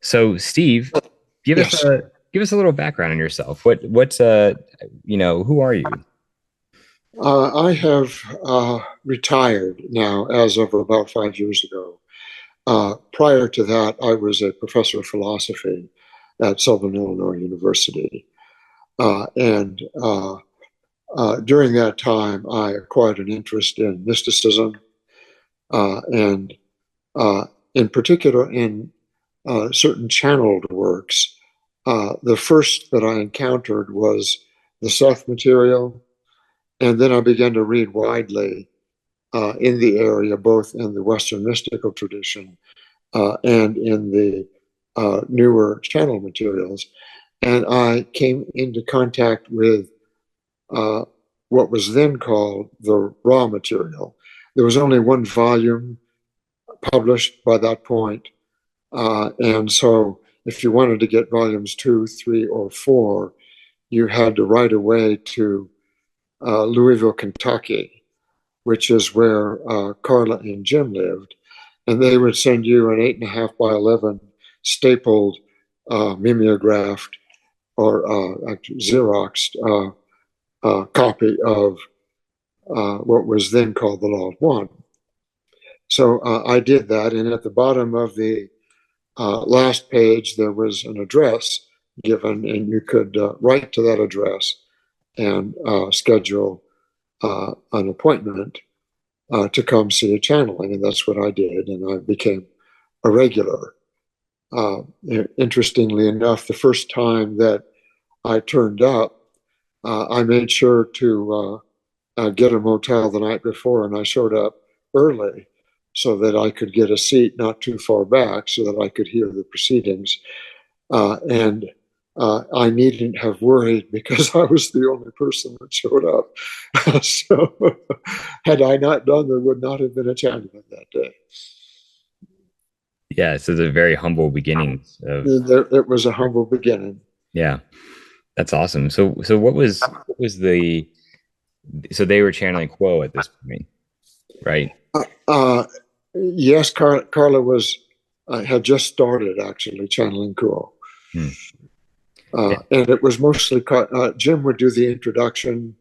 So, Steve, Yes, give us a little background on yourself. Who are you? I have retired now as of about 5 years ago. Prior to that, I was a professor of philosophy at Southern Illinois University. And during that time, I acquired an interest in mysticism and, uh, in particular, in certain channeled works. The first that I encountered was the Seth material, and then I began to read widely in the area, both in the Western mystical tradition and in the newer channel materials. And I came into contact with uh, what was then called the raw material. There was only one volume published by that point. And so if you wanted to get volumes two, three, or four, you had to write away to Louisville, Kentucky, which is where Carla and Jim lived. And they would send you an 8.5 by 11 stapled, mimeographed, or actually Xeroxed copy of what was then called the Law of One. So I did that. And at the bottom of the last page, there was an address given, and you could write to that address and schedule an appointment to come see a channeling, and that's what I did, and I became a regular. Uh, Interestingly enough, the first time that I turned up, I made sure to get a motel the night before, and I showed up early so that I could get a seat not too far back so that I could hear the proceedings. And I needn't have worried because I was the only person that showed up. So, had I not done, there would not have been a channeling that day. Yeah, so the very humble beginnings of It was a humble beginning. yeah, that's awesome. So what was so they were channeling Quo at this point, right? Uh, uh, yes, Carla was had just started actually channeling Kuo. Hmm. And it was mostly Jim would do the introduction,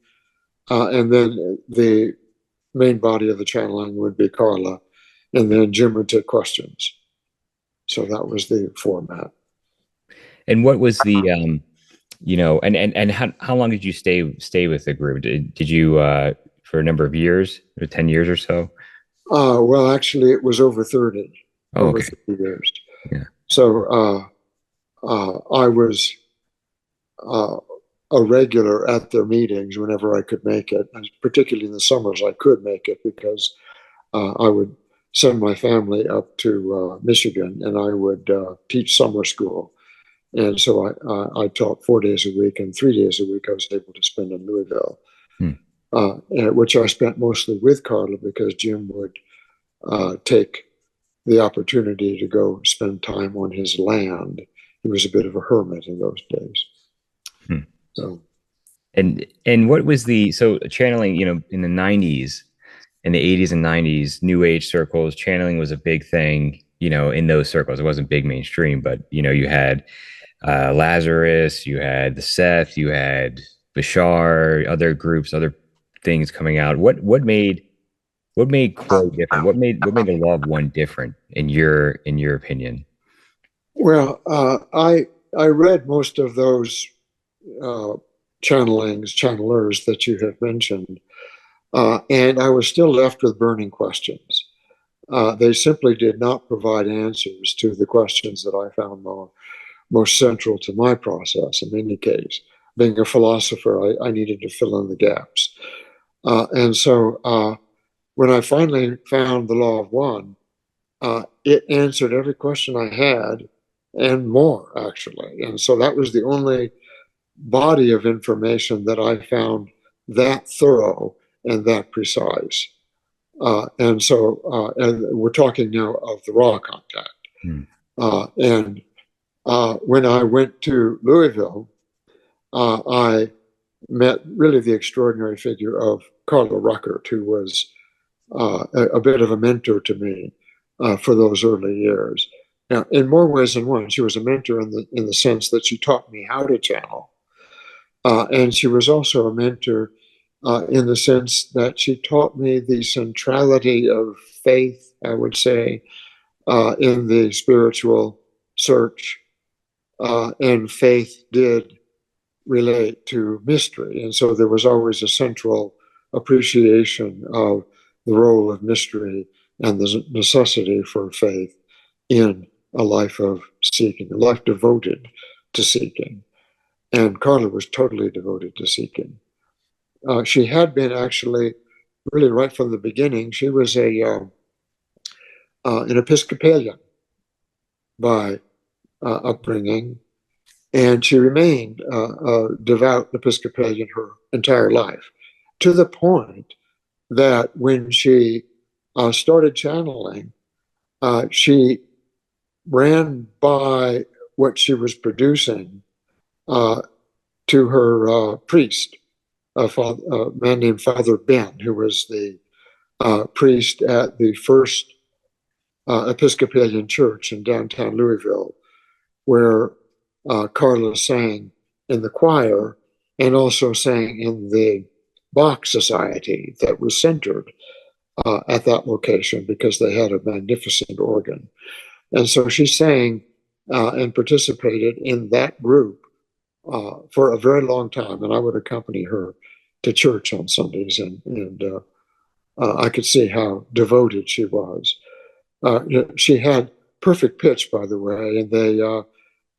and then the main body of the channeling would be Carla, and then Jim would take questions. So that was the format. And what was the and how long did you stay with the group? Did you for a number of years, or 10 years or so? Well, actually, it was over 30, Oh, over okay. 30 years. Yeah. So I was uh, a regular at their meetings whenever I could make it, and particularly in the summers I could make it because I would send my family up to Michigan, and I would teach summer school. And so I taught 4 days a week, and 3 days a week I was able to spend in Louisville, Hmm. which I spent mostly with Carla because Jim would take the opportunity to go spend time on his land. He was a bit of a hermit in those days. Hmm. So, And what was the so channeling, in the 90s, in the 80s and 90s, new age circles, channeling was a big thing, in those circles. It wasn't big mainstream, but you had Lazarus, you had the Seth, you had Bashar, other groups, other things coming out. What made Quo different? What made the Law of One different in your opinion? well, I read most of those uh, channelers that you have mentioned, and I was still left with burning questions. They simply did not provide answers to the questions that I found most central to my process. In any case, being a philosopher, I needed to fill in the gaps. And so when I finally found the Law of One, it answered every question I had and more, actually. And so that was the only body of information that I found that thorough and that precise. And we're talking now of the raw contact. Hmm. And when I went to Louisville, I met really the extraordinary figure of Carla Rueckert, who was a bit of a mentor to me for those early years. Now, in more ways than one, she was a mentor in the sense that she taught me how to channel. And she was also a mentor in the sense that she taught me the centrality of faith, I would say, in the spiritual search. And faith did relate to mystery. And so there was always a central appreciation of the role of mystery and the necessity for faith in a life of seeking, a life devoted to seeking. And Carla was totally devoted to seeking. She had been actually, really right from the beginning, she was an Episcopalian by upbringing, and she remained a devout Episcopalian her entire life, to the point that when she started channeling, she ran by what she was producing to her priest, a man named Father Ben, who was the priest at the first Episcopalian church in downtown Louisville, where Carla sang in the choir and also sang in the Bach Society that was centered at that location because they had a magnificent organ. And so she sang and participated in that group for a very long time. And I would accompany her to church on Sundays, and I could see how devoted she was. She had perfect pitch, by the way, and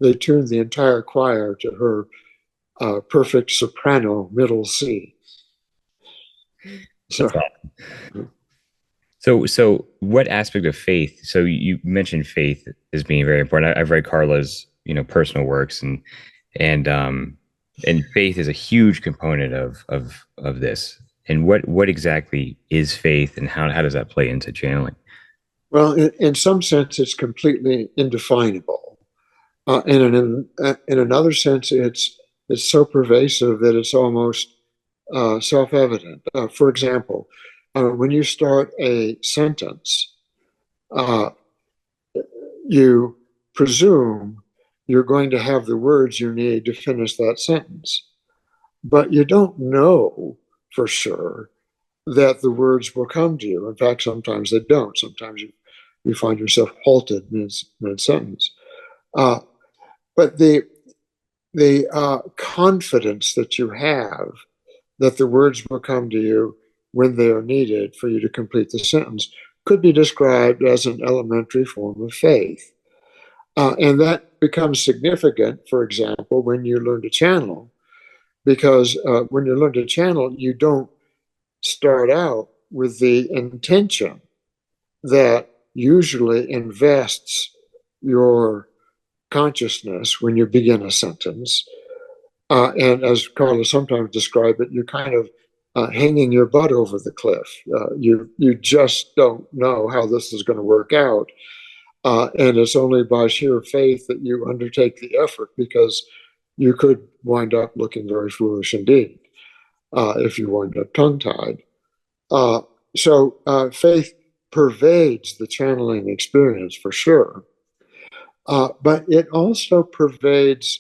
they tuned the entire choir to her perfect soprano middle C. So, So what aspect of faith? So you mentioned faith as being very important. I've read Carla's, personal works, and faith is a huge component of this. And what exactly is faith, and how does that play into channeling? well, in some sense, it's completely indefinable. And in another sense, it's so pervasive that it's almost self-evident. For example, when you start a sentence, uh, you presume you're going to have the words you need to finish that sentence, but you don't know for sure that the words will come to you. In fact, sometimes they don't. Sometimes you find yourself halted mid sentence. Uh, but the confidence that you have that the words will come to you when they are needed for you to complete the sentence could be described as an elementary form of faith. And that becomes significant, for example, when you learn to channel, because when you learn to channel, you don't start out with the intention that usually invests your consciousness when you begin a sentence. And as Carla sometimes described it, you're kind of hanging your butt over the cliff. You just don't know how this is going to work out. And it's only by sheer faith that you undertake the effort, because you could wind up looking very foolish indeed if you wind up tongue-tied. So faith pervades the channeling experience for sure, but it also pervades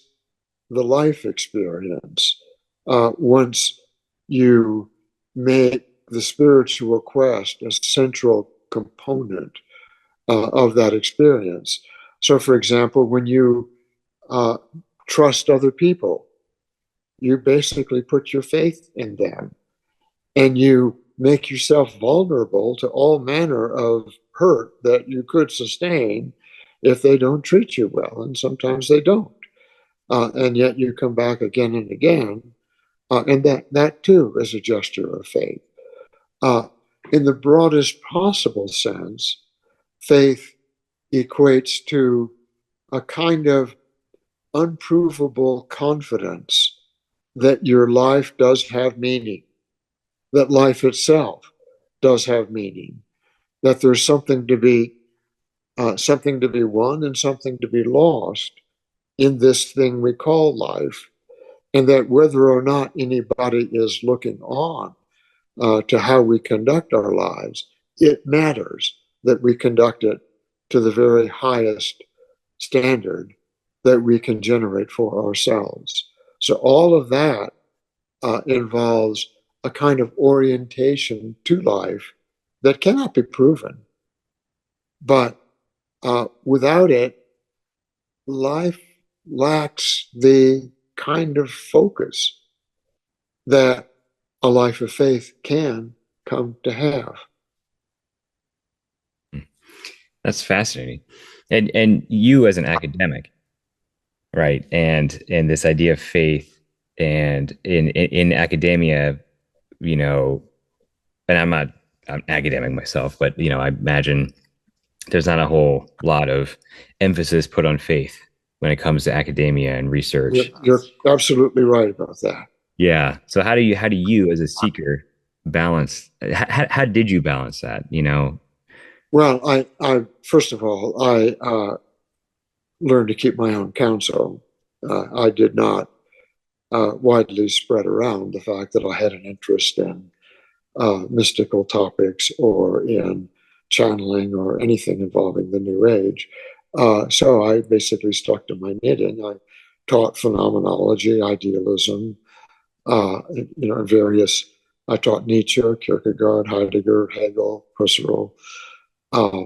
the life experience once you make the spiritual quest a central component of that experience. So, for example, when you trust other people, you basically put your faith in them, and you make yourself vulnerable to all manner of hurt that you could sustain if they don't treat you well, and sometimes they don't. And yet you come back again and again, and that too is a gesture of faith. Uh, in the broadest possible sense, faith equates to a kind of unprovable confidence that your life does have meaning, that life itself does have meaning, that there's something to be won and something to be lost in this thing we call life, and that whether or not anybody is looking on to how we conduct our lives, it matters that we conduct it to the very highest standard that we can generate for ourselves. So all of that involves a kind of orientation to life that cannot be proven. But without it, life lacks the kind of focus that a life of faith can come to have. That's fascinating. And you as an academic, right? And this idea of faith and in academia, you know, and I'm academic myself, but I imagine there's not a whole lot of emphasis put on faith when it comes to academia and research. You're absolutely right about that. Yeah. So how do you as a seeker balance how did you balance that, Well, I first of all, I learned to keep my own counsel. I did not widely spread around the fact that I had an interest in mystical topics or in channeling or anything involving the New Age. So I basically stuck to my knitting. I taught phenomenology, idealism, various. I taught Nietzsche, Kierkegaard, Heidegger, Hegel, Husserl, uh,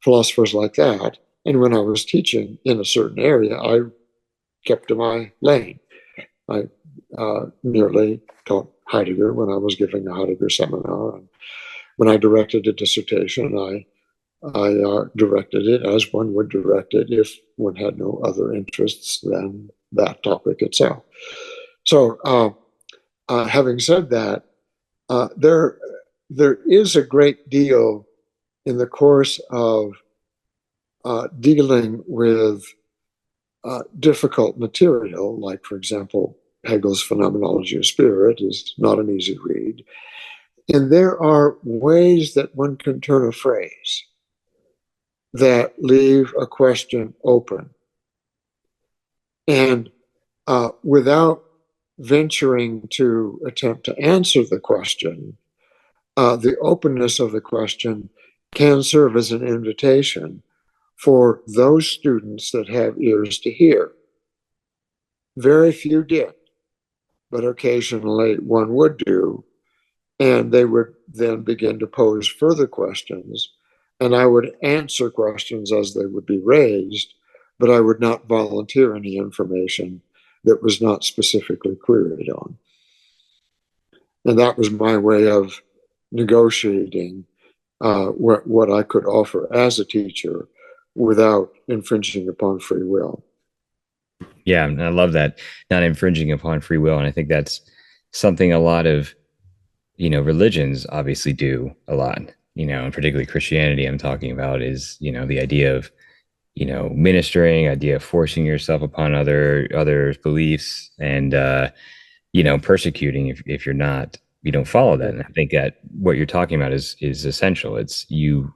philosophers like that. And when I was teaching in a certain area, I kept to my lane. I merely taught Heidegger when I was giving a Heidegger seminar. And when I directed a dissertation, I directed it as one would direct it if one had no other interests than that topic itself. So, having said that, there is a great deal in the course of dealing with difficult material, like, for example, Hegel's Phenomenology of Spirit is not an easy read. And there are ways that one can turn a phrase that leave a question open. And without venturing to attempt to answer the question, the openness of the question can serve as an invitation for those students that have ears to hear. Very few did, but occasionally one would do, and they would then begin to pose further questions, and I would answer questions as they would be raised, but I would not volunteer any information that was not specifically queried on. And that was my way of negotiating what I could offer as a teacher without infringing upon free will. Yeah, and I love that, not infringing upon free will. And I think that's something a lot of, religions obviously do a lot, and particularly Christianity I'm talking about is, the idea of, ministering, idea of forcing yourself upon others' beliefs and persecuting if you're not, you don't follow that. And I think that what you're talking about is essential. It's you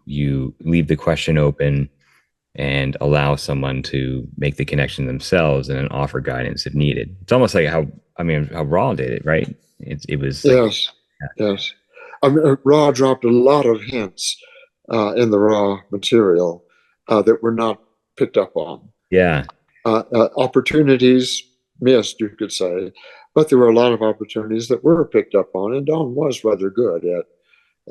leave the question open and allow someone to make the connection themselves and then offer guidance if needed. It's almost like how Raw did it, right? It was like, Yes, yes. I mean, Raw dropped a lot of hints in the Raw material that were not picked up on. yeah, Opportunities missed, you could say, but there were a lot of opportunities that were picked up on, and Don was rather good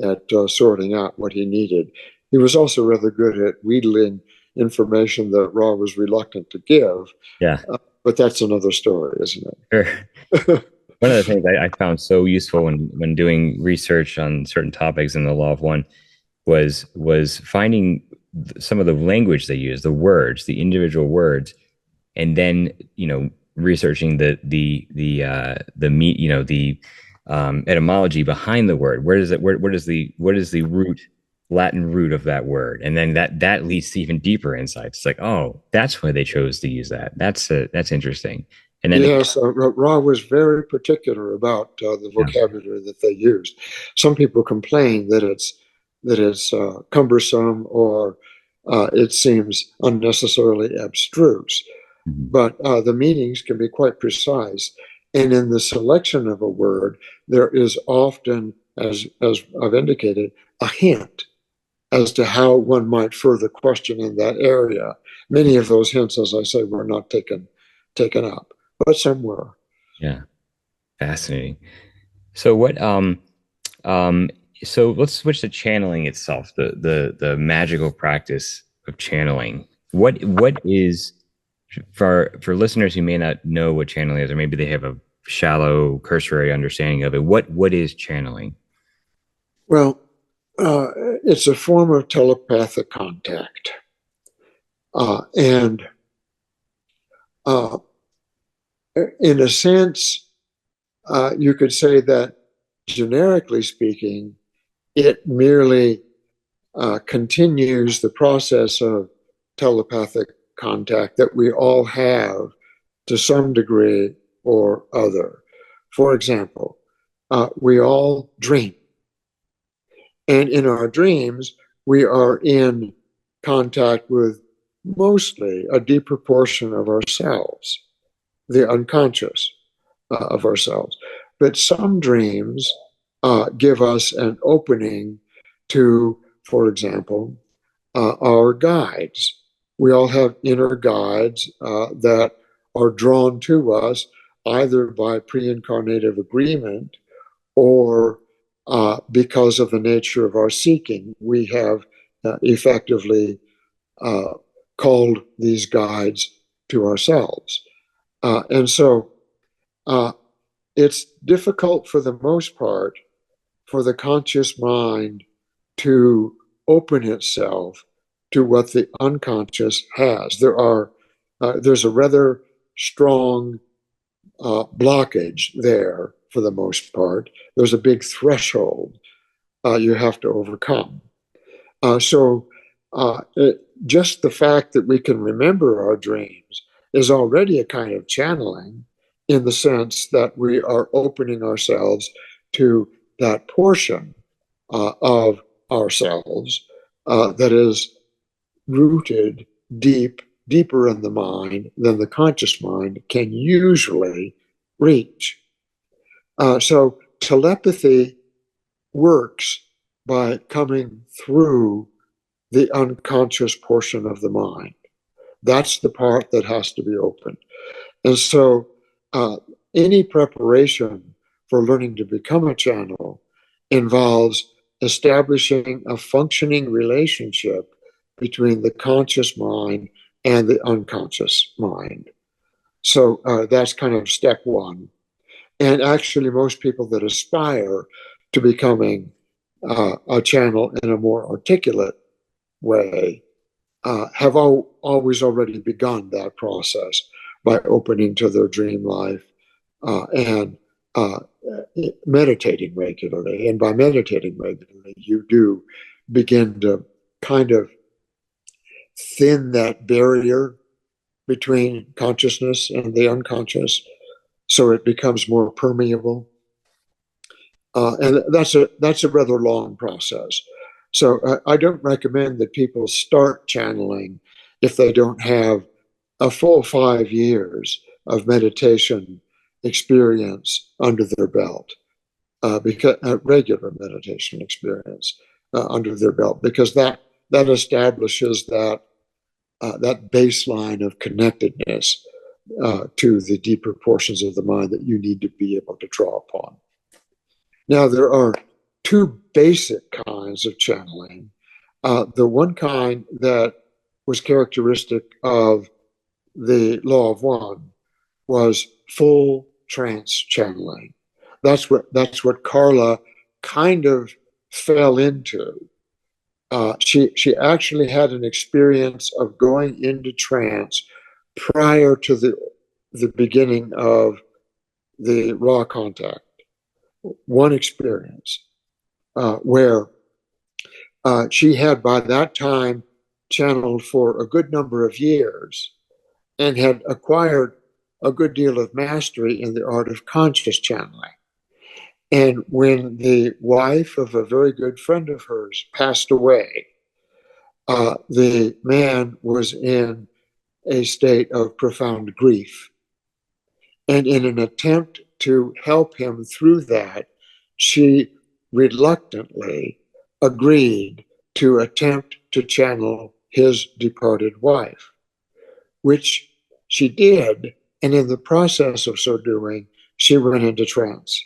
at sorting out what he needed. He was also rather good at wheedling information that Raw was reluctant to give, yeah, but that's another story, isn't sure. it? One of the things I found so useful when doing research on certain topics in the Law of One was finding some of the language they use, the words, the individual words, and then researching the meat, the etymology behind the word. Where does it what is the root Latin root of that word, and then that leads to even deeper insights. It's like, oh, that's why they chose to use that. That's interesting. And then Yes, Ra was very particular about the yeah, vocabulary that they used. Some people complain that it's cumbersome or it seems unnecessarily abstruse, mhm, but the meanings can be quite precise. And in the selection of a word, there is often, as I've indicated, a hint as to how one might further question in that area. Many of those hints, as I say, were not taken up, but some were. Yeah. Fascinating. So what um so let's switch to channeling itself, the magical practice of channeling. What is, for listeners who may not know what channeling is, or maybe they have a shallow cursory understanding of it, what is channeling? Well, it's a form of telepathic contact. And in a sense, you could say that generically speaking, it merely continues the process of telepathic contact that we all have to some degree or other. For example, we all dream. And in our dreams, we are in contact with mostly a deeper portion of ourselves, the unconscious of ourselves. But some dreams give us an opening to, for example, our guides. We all have inner guides that are drawn to us either by pre-incarnative agreement or because of the nature of our seeking. We have effectively uh, called these guides to ourselves. And so uh, it's difficult for the most part for the conscious mind to open itself to what the unconscious has. There's a rather strong blockage there for the most part. There's a big threshold you have to overcome. Just the fact that we can remember our dreams is already a kind of channeling, in the sense that we are opening ourselves to that portion of ourselves that is rooted deeper in the mind than the conscious mind can usually reach. So telepathy works by coming through the unconscious portion of the mind. That's the part that has to be opened. And so any preparation for learning to become a channel involves establishing a functioning relationship between the conscious mind and the unconscious mind. So that's kind of step one. And actually, most people that aspire to becoming a channel in a more articulate way have always already begun that process by opening to their dream life and meditating regularly. And by meditating regularly, you do begin to kind of thin that barrier between consciousness and the unconscious, so it becomes more permeable. And that's a rather long process. So I don't recommend that people start channeling if they don't have a full 5 years of meditation experience under their belt, because regular meditation experience under their belt, because that establishes that baseline of connectedness to the deeper portions of the mind that you need to be able to draw upon. Now, there are two basic kinds of channeling. The one kind that was characteristic of the Law of One was full trance channeling. That's what Carla kind of fell into. She actually had an experience of going into trance prior to the beginning of the raw contact. One experience where she had by that time channeled for a good number of years and had acquired a good deal of mastery in the art of conscious channeling. And when the wife of a very good friend of hers passed away, the man was in a state of profound grief. And in an attempt to help him through that, she reluctantly agreed to attempt to channel his departed wife, which she did. And in the process of so doing, she went into trance,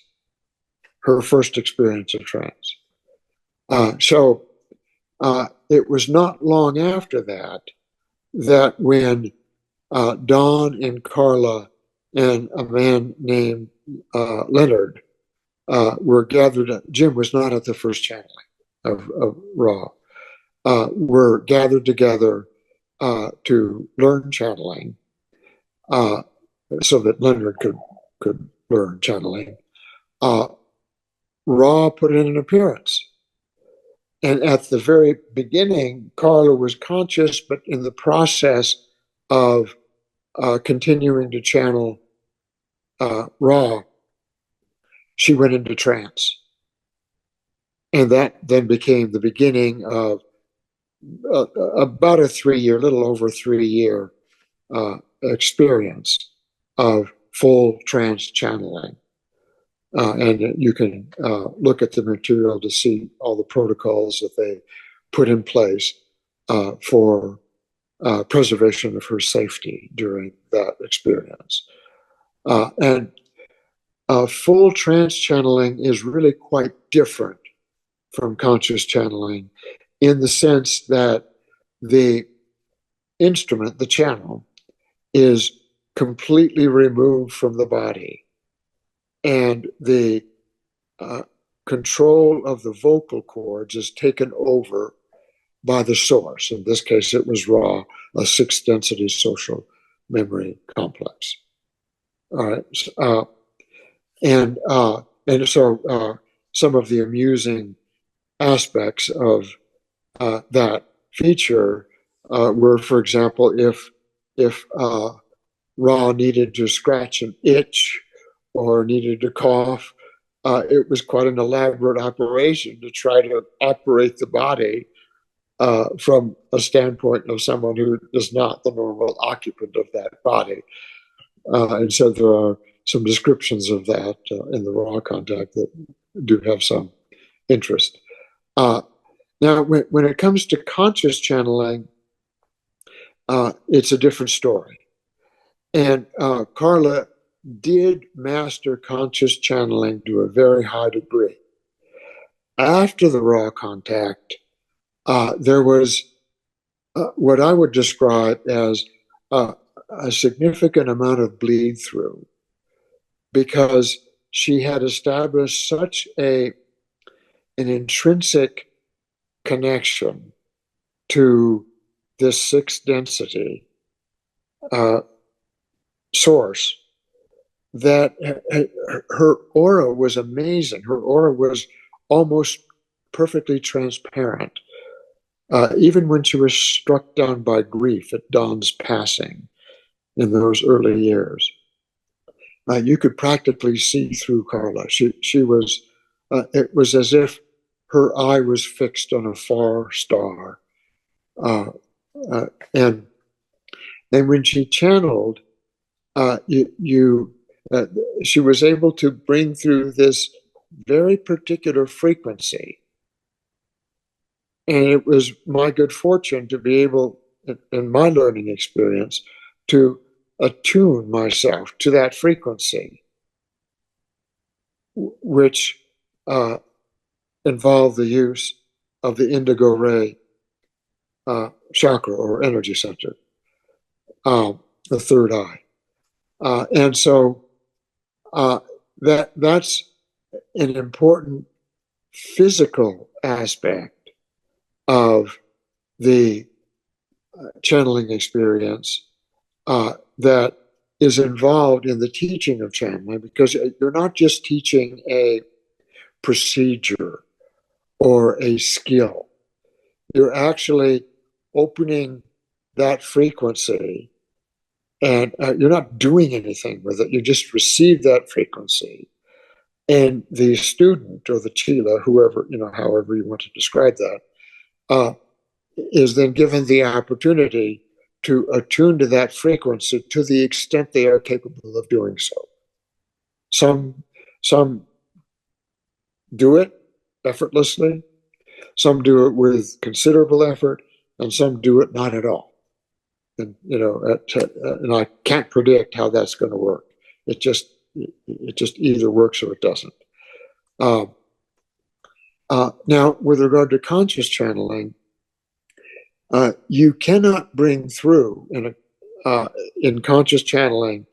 her first experience of trance. So it was not long after that when Don and Carla and a man named Leonard were gathered. Jim was not at the first channeling of Ra. Were gathered together to learn channeling, so that Leonard could learn channeling. Ra put in an appearance. And at the very beginning, Carla was conscious, but in the process of continuing to channel Ra, she went into trance. And that then became the beginning of about a 3 year, little over 3 year experience of full trance channeling. And you can look at the material to see all the protocols that they put in place for preservation of her safety during that experience. And full trance channeling is really quite different from conscious channeling in the sense that the instrument, the channel, is completely removed from the body. And the control of the vocal cords is taken over by the source. In this case, it was Ra, a sixth density social memory complex. All right. And so some of the amusing aspects of that feature were, for example, if Ra needed to scratch an itch or needed to cough, it was quite an elaborate operation to try to operate the body from a standpoint of someone who is not the normal occupant of that body. And so there are some descriptions of that in the Ra contact that do have some interest. Now, when it comes to conscious channeling, it's a different story. And Carla did master conscious channeling to a very high degree. After the Ra contact, there was what I would describe as a significant amount of bleed through, because she had established such an intrinsic connection to this sixth density source that her aura was amazing. Her aura was almost perfectly transparent. Even when she was struck down by grief at Don's passing in those early years, you could practically see through Carla. She was, it was as if her eye was fixed on a far star. And when she channeled, she was able to bring through this very particular frequency. And it was my good fortune to be able, in my learning experience, to attune myself to that frequency, which involved the use of the indigo ray chakra or energy center, the third eye. And so that's an important physical aspect of the channeling experience that is involved in the teaching of channeling, because you're not just teaching a procedure or a skill. You're actually opening that frequency, and you're not doing anything with it. You just receive that frequency. And the student or the Chela, whoever, however you want to describe that, is then given the opportunity to attune to that frequency to the extent they are capable of doing so. Some do it effortlessly. Some do it with considerable effort, and some do it not at all. And and I can't predict how that's going to work. It just either works or it doesn't. Now, with regard to conscious channeling, you cannot bring through in conscious channeling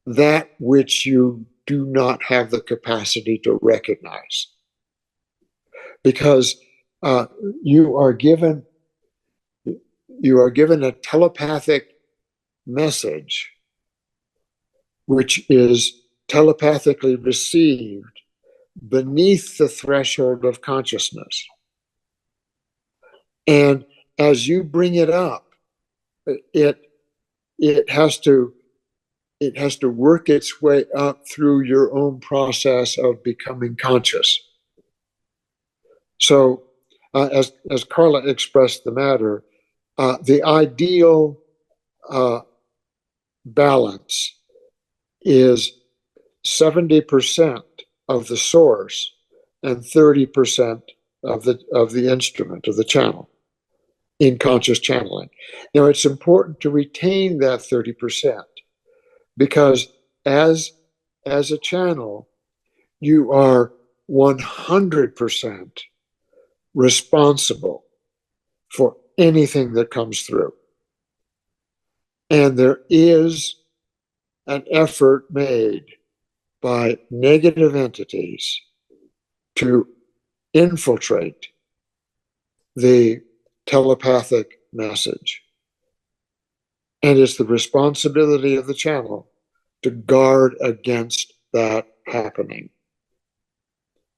that which you do not have the capacity to recognize, because you are given a telepathic message, which is telepathically received beneath the threshold of consciousness. And as you bring it up, it has to work its way up through your own process of becoming conscious. So, as Carla expressed the matter, the ideal balance is 70% of the source and 30% of the instrument, of the channel, in conscious channeling. Now, it's important to retain that 30%, because as a channel, you are 100% responsible for anything that comes through. And there is an effort made by negative entities to infiltrate the telepathic message. And it's the responsibility of the channel to guard against that happening.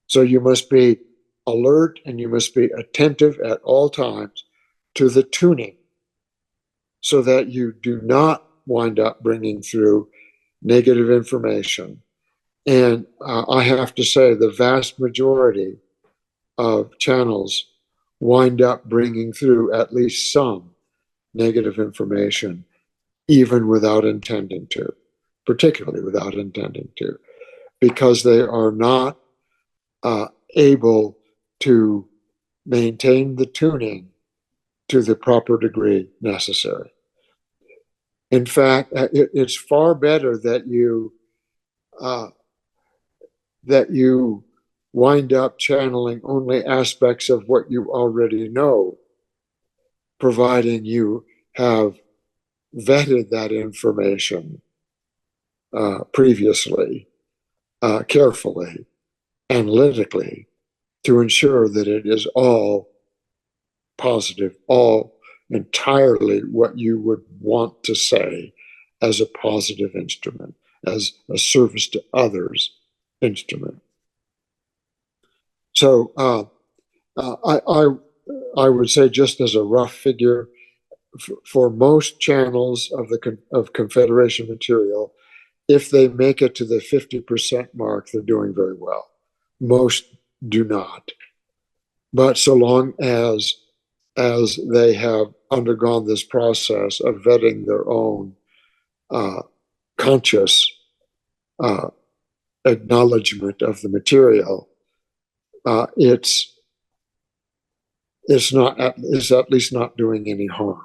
So you must be alert and you must be attentive at all times to the tuning, so that you do not wind up bringing through negative information. And I have to say, the vast majority of channels wind up bringing through at least some negative information, even without intending to, particularly without intending to, because they are not able to maintain the tuning to the proper degree necessary. In fact, it's far better that you wind up channeling only aspects of what you already know, providing you have vetted that information previously, carefully, analytically, to ensure that it is all positive, all entirely what you would want to say as a positive instrument, as a service to others instrument. So I would say, just as a rough figure, for most channels of Confederation material, if they make it to the 50% mark, they're doing very well. Most do not. But so long as they have undergone this process of vetting their own conscious acknowledgement of the material, it's at least not doing any harm.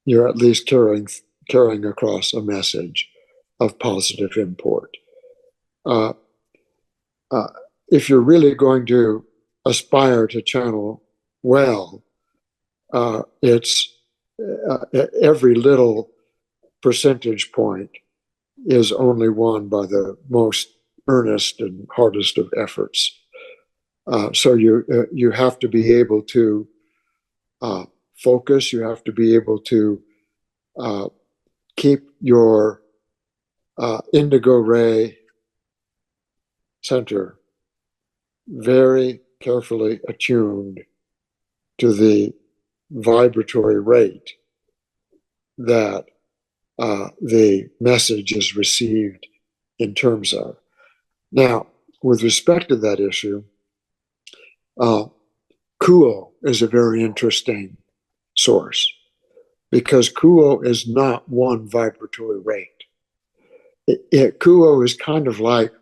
You're at least carrying across a message of positive import. If you're really going to aspire to channel well, it's every little percentage point is only won by the most earnest and hardest of efforts. So you have to be able to focus. You have to be able to keep your indigo ray center very carefully attuned to the vibratory rate that the message is received in terms of. Now, with respect to that issue, Kuo is a very interesting source, because Kuo is not one vibratory rate. Kuo is kind of like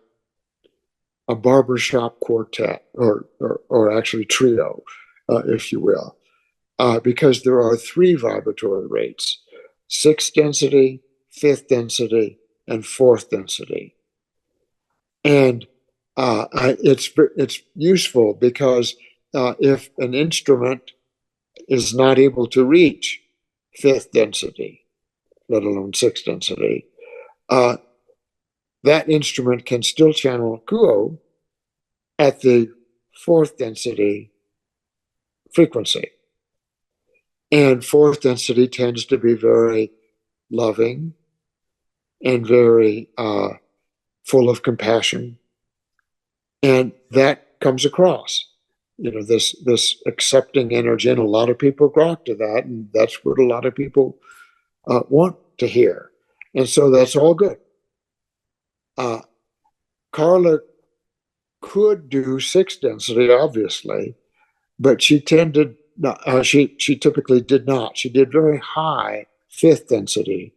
a barbershop quartet, or actually trio, if you will, because there are three vibratory rates: sixth density, fifth density, and fourth density. And it's useful because if an instrument is not able to reach fifth density, let alone sixth density, uh, that instrument can still channel Kuo at the fourth density frequency. And fourth density tends to be very loving and very full of compassion. And that comes across, this accepting energy. And a lot of people grok to that. And that's what a lot of people want to hear. And so that's all good. Carla could do sixth density, obviously, but she tended not, she typically did not. She did very high fifth density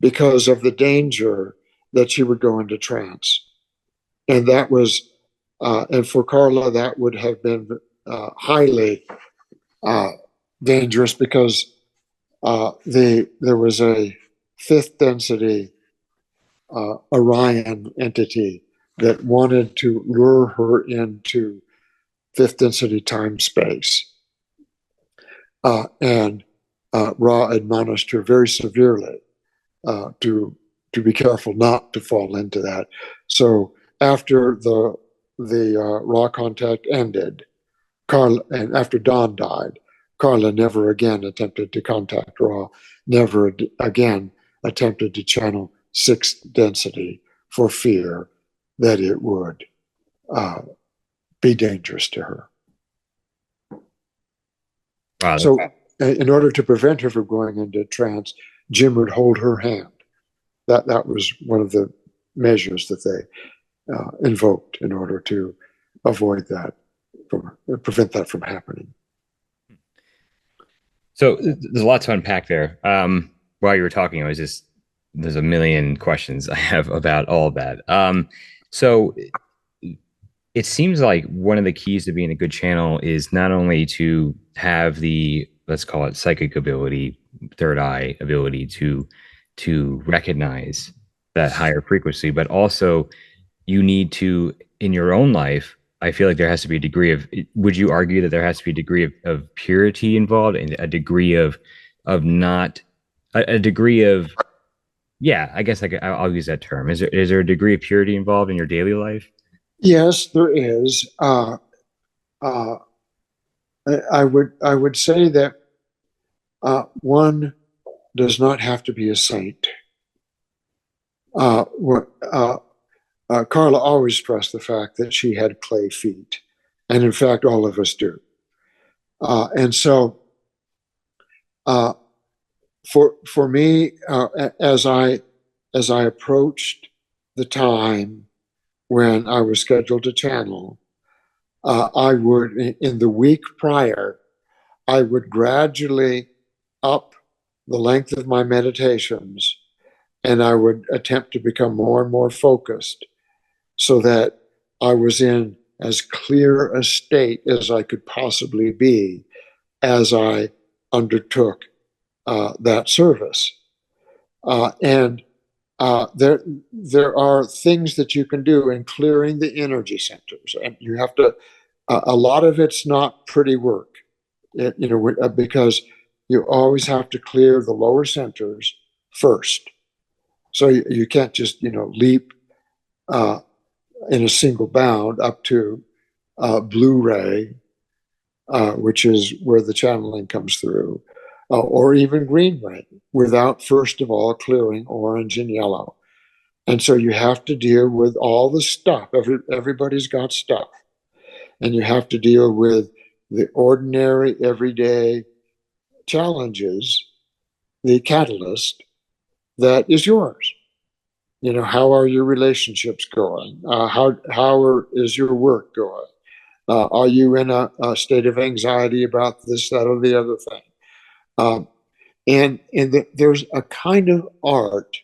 because of the danger that she would go into trance. And that was, and for Carla, that would have been highly dangerous because there was a fifth density Orion entity that wanted to lure her into fifth density time space. And Ra admonished her very severely to be careful not to fall into that. So after the Ra contact ended, Carla, and after Dawn died, Carla never again attempted to contact Ra, never again attempted to channel sixth density for fear that it would be dangerous to her. Wow. So in order to prevent her from going into trance, Jim would hold her hand. That was one of the measures that they invoked in order to avoid that, prevent that from happening. So there's a lot to unpack there. While you were talking, there's a million questions I have about all of that. So it seems like one of the keys to being a good channel is not only to have the, let's call it, psychic ability, third eye ability to recognize that higher frequency, but also you need to, in your own life, I feel like there has to be a degree of, would you argue that there has to be a degree of purity involved and a degree of not a degree of, yeah, I guess I'll use that term. Is there a degree of purity involved in your daily life? Yes, there is. Uh, I would say that one does not have to be a saint. Carla always stressed the fact that she had clay feet, and in fact, all of us do. And so, for me, as I approached the time when I was scheduled to channel, I would, in the week prior, I would gradually up the length of my meditations, and I would attempt to become more and more focused so that I was in as clear a state as I could possibly be as I undertook that service. And there are things that you can do in clearing the energy centers, and you have to. A lot of it's not pretty work, because you always have to clear the lower centers first. So you can't just leap in a single bound up to Blu-ray, which is where the channeling comes through, or even green ray, without first of all clearing orange and yellow. And so you have to deal with all the stuff. Everybody's got stuff. And you have to deal with the ordinary, everyday challenges, the catalyst that is yours. How are your relationships going? Is your work going? Are you in a state of anxiety about this, that, or the other thing? There's a kind of art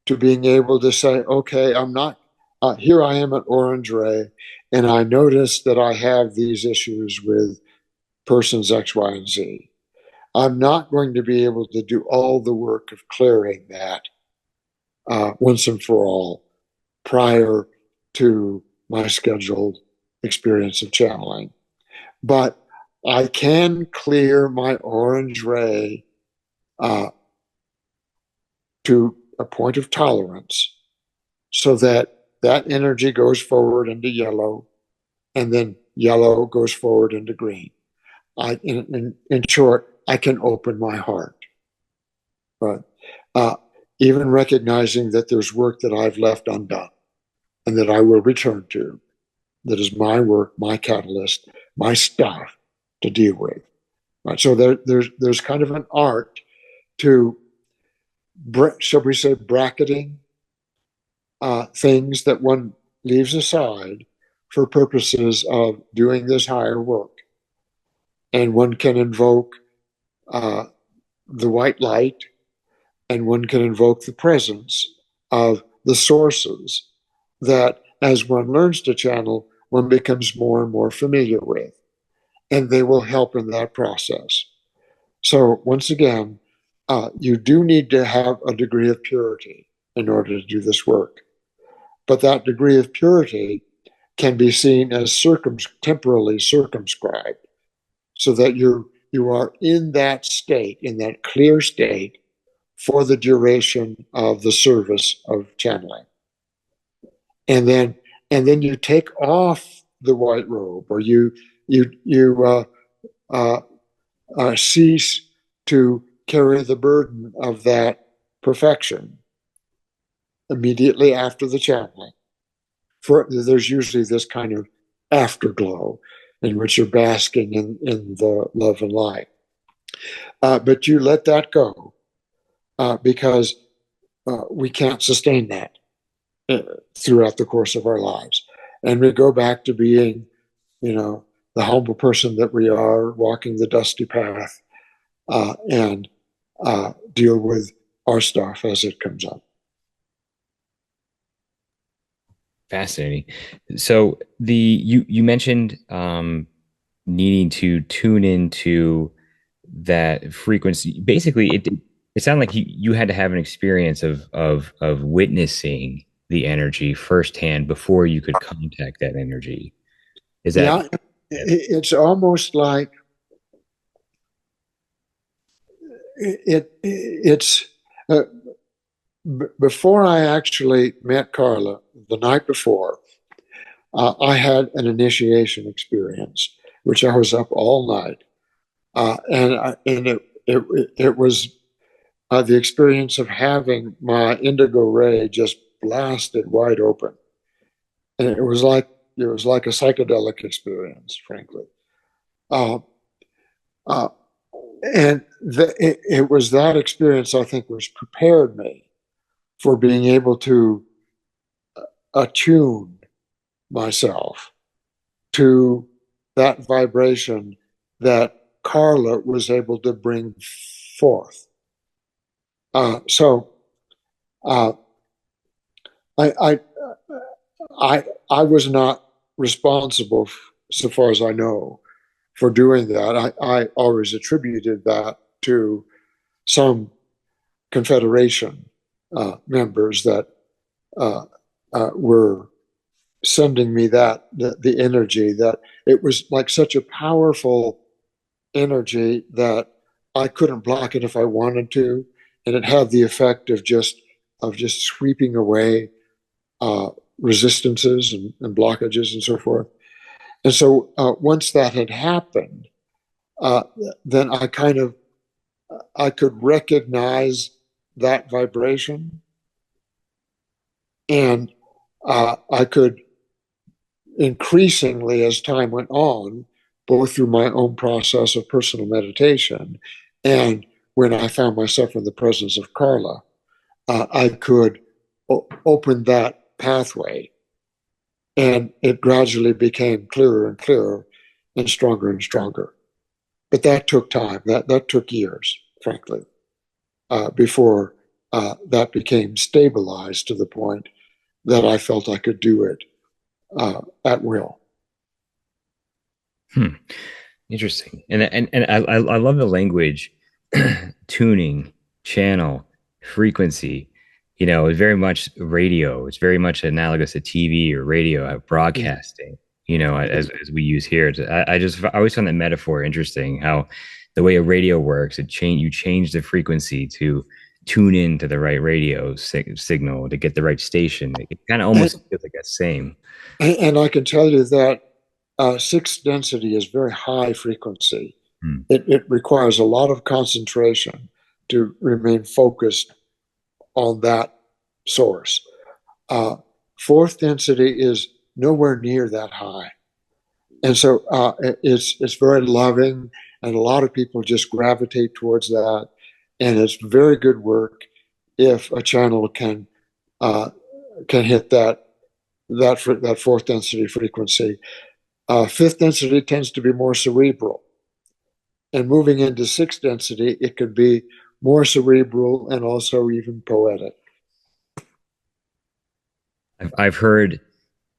to being able to say, okay, I'm not here I am at Orange Ray, and I notice that I have these issues with persons X, Y, and Z. I'm not going to be able to do all the work of clearing that once and for all prior to my scheduled experience of channeling. But I can clear my Orange Ray to a point of tolerance so that that energy goes forward into yellow, and then yellow goes forward into green. In short, I can open my heart. But even recognizing that there's work that I've left undone and that I will return to, that is my work, my catalyst, my stuff to deal with. Right? So there's kind of an art to, shall we say, bracketing things that one leaves aside for purposes of doing this higher work. And one can invoke the white light, and one can invoke the presence of the sources that, as one learns to channel, one becomes more and more familiar with. And they will help in that process. So once again, you do need to have a degree of purity in order to do this work. But that degree of purity can be seen as temporally circumscribed, so that you are in that state, in that clear state, for the duration of the service of channeling. And then you take off the white robe, or you cease to carry the burden of that perfection immediately after the channeling. There's usually this kind of afterglow in which you're basking in the love and light. But you let that go because we can't sustain that throughout the course of our lives. And we go back to being, the humble person that we are, walking the dusty path, and deal with our stuff as it comes up. Fascinating. So you mentioned needing to tune into that frequency. Basically, it sounded like you had to have an experience of witnessing the energy firsthand before you could contact that energy. Is that? Yeah, it's almost like it's before I actually met Carla the night before. I had an initiation experience, which I was up all night, and it was the experience of having my indigo ray just blasted wide open, and it was like a psychedelic experience, frankly. Uh, uh, and it was that experience, I think, which prepared me for being able to attune myself to that vibration that Carla was able to bring forth. So I was not responsible, so far as I know, for doing that. I always attributed that to some Confederation members that were sending me the energy, that it was like such a powerful energy that I couldn't block it if I wanted to, and it had the effect of just sweeping away resistances and blockages and so forth. And so once that had happened, then I could recognize that vibration, and I could increasingly, as time went on, both through my own process of personal meditation and when I found myself in the presence of Carla, I could open that pathway, and it gradually became clearer and clearer and stronger. But that took time. That took years, frankly, before that became stabilized to the point that I felt I could do it at will. Hmm. Interesting. And I love the language, tuning, channel, frequency. You know, it's very much radio. It's very much analogous to TV or radio broadcasting. You know, as we use here. I always found that metaphor interesting. How the way a radio works, you change the frequency to tune in to the right radio signal to get the right station. It kind of And, almost feels like the same. and I can tell you that sixth density is very high frequency. Hmm. It requires a lot of concentration to remain focused on that source. Uh, fourth density is nowhere near that high. And so it's very loving, and a lot of people just gravitate towards that. And it's very good work if a channel can hit that fourth density frequency. Fifth density tends to be more cerebral, and moving into sixth density, it could be more cerebral and also even poetic. I've heard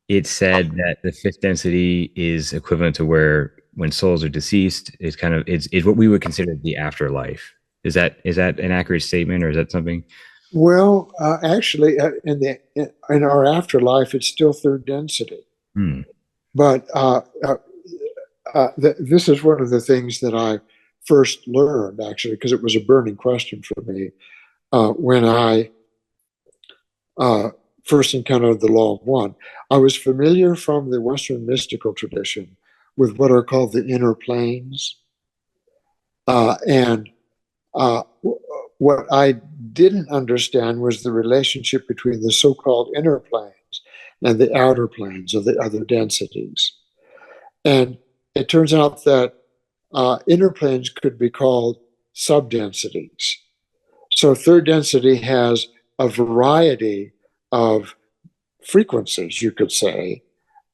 it said that the fifth density is equivalent to where when souls are deceased is kind of is what we would consider the afterlife. Is that an accurate statement or is that something? Well, actually, in our afterlife, it's still third density. Hmm. But this is one of the things that I first learned, actually, because it was a burning question for me when I first encountered the law of one. I was familiar from the Western mystical tradition with what are called the inner planes. And what I didn't understand was the relationship between the so called inner planes and the outer planes of the other densities. And it turns out that inner planes could be called subdensities. So third density has a variety of frequencies, you could say.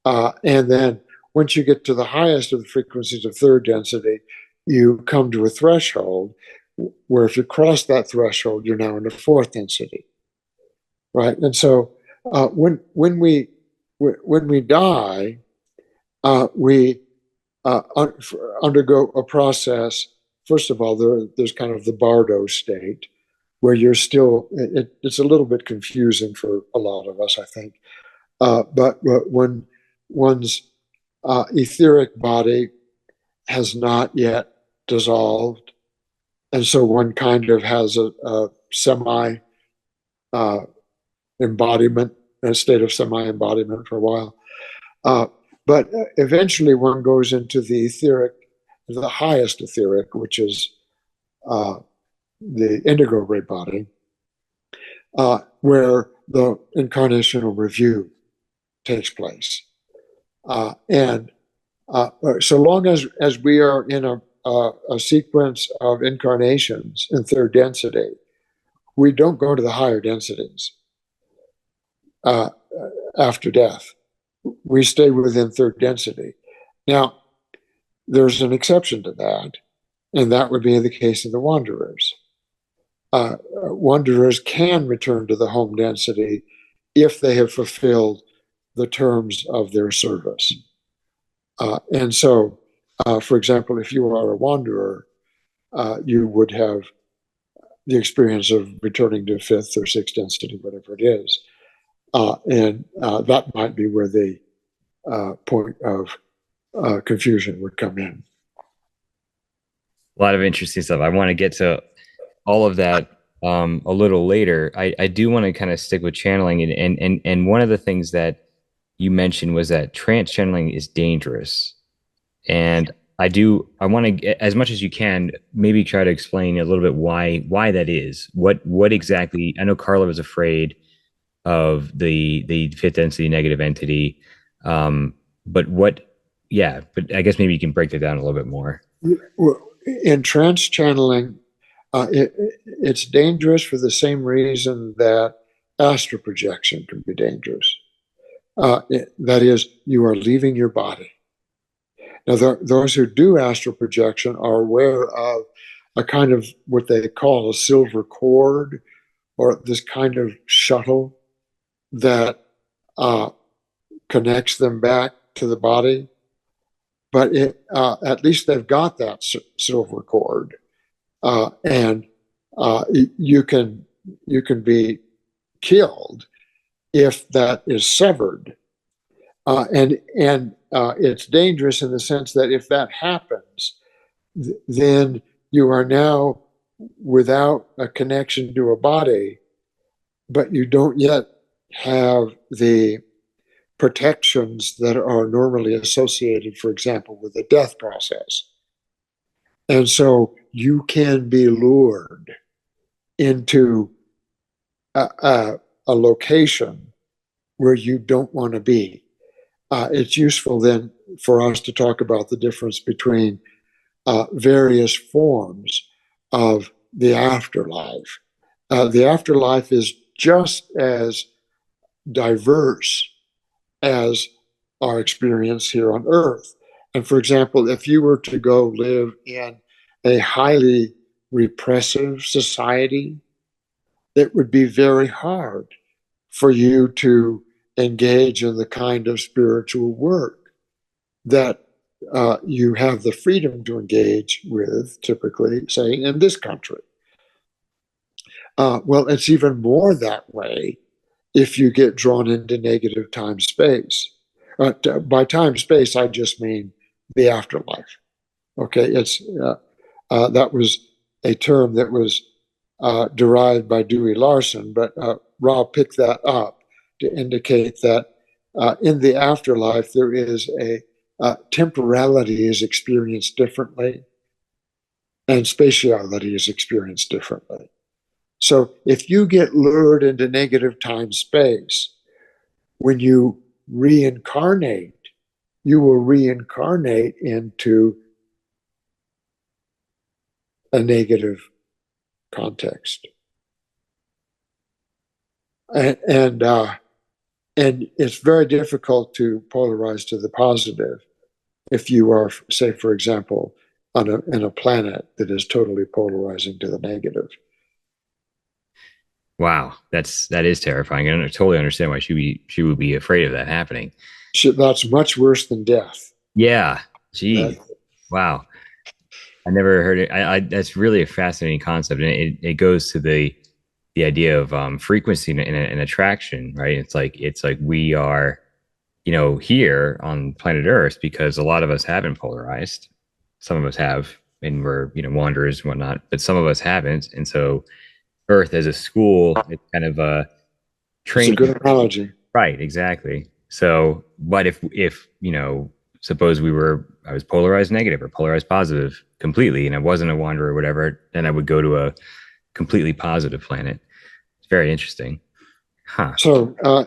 And then once you get to the highest of the frequencies of third density, you come to a threshold where if you cross that threshold, you're now in the fourth density, right? And so when we die, we undergo a process. First of all, there's kind of the bardo state where you're still, it's a little bit confusing for a lot of us, I think. But when one's etheric body has not yet dissolved, and so one kind of has a semi embodiment, a state of semi embodiment for a while. But eventually one goes into the etheric, the highest etheric, which is the indigo ray body, where the incarnational review takes place. And so long as we are in a sequence of incarnations in third density, we don't go to the higher densities after death. We stay within third density. Now, there's an exception to that, and that would be the case of the wanderers. Wanderers can return to the home density if they have fulfilled the terms of their service. And so, for example, if you are a wanderer, you would have the experience of returning to fifth or sixth density, whatever it is. And that might be where the point of confusion would come in. A lot of interesting stuff. I want to get to all of that a little later. I do want to kind of stick with channeling, and one of the things that you mentioned was that trance channeling is dangerous. And I want to, as much as you can, maybe try to explain a little bit why that is. What exactly? I know Carla was afraid of the fifth density negative entity, but what? Yeah, but I guess maybe you can break that down a little bit more. In trance channeling, it's dangerous for the same reason that astral projection can be dangerous. That is, you are leaving your body. Now, those who do astral projection are aware of a kind of what they call a silver cord, or this kind of shuttle that connects them back to the body, but at least they've got that silver cord, and you can be killed if that is severed, and it's dangerous in the sense that if that happens, then you are now without a connection to a body, but you don't yet have the protections that are normally associated, for example, with the death process. And so you can be lured into a location where you don't want to be. It's useful then for us to talk about the difference between various forms of the afterlife. The afterlife is just as diverse as our experience here on Earth. And for example, if you were to go live in a highly repressive society, it would be very hard for you to engage in the kind of spiritual work that you have the freedom to engage with, typically, say, in this country. Well, it's even more that way if you get drawn into negative time space. By time space, I just mean the afterlife. Okay, it's that was a term that was derived by Dewey Larson, but Rob picked that up to indicate that in the afterlife there is a temporality is experienced differently, and spatiality is experienced differently. So if you get lured into negative time space, when you reincarnate, you will reincarnate into a negative context. And it's very difficult to polarize to the positive if you are, say, for example, in a planet that is totally polarizing to the negative. Wow, that is terrifying. I totally understand why she would be afraid of that happening. That's much worse than death. Yeah, That, geez, wow. I never heard it. That's really a fascinating concept, and it goes to the idea of frequency and attraction, right? It's like we are, here on planet Earth because a lot of us haven't polarized. Some of us have, and we're wanderers and whatnot, but some of us haven't, and so Earth as a school, it's kind of a it's a training. good analogy. Right, exactly. So, but if suppose I was polarized negative or polarized positive completely, and I wasn't a wanderer or whatever, then I would go to a completely positive planet. It's very interesting, huh? So uh,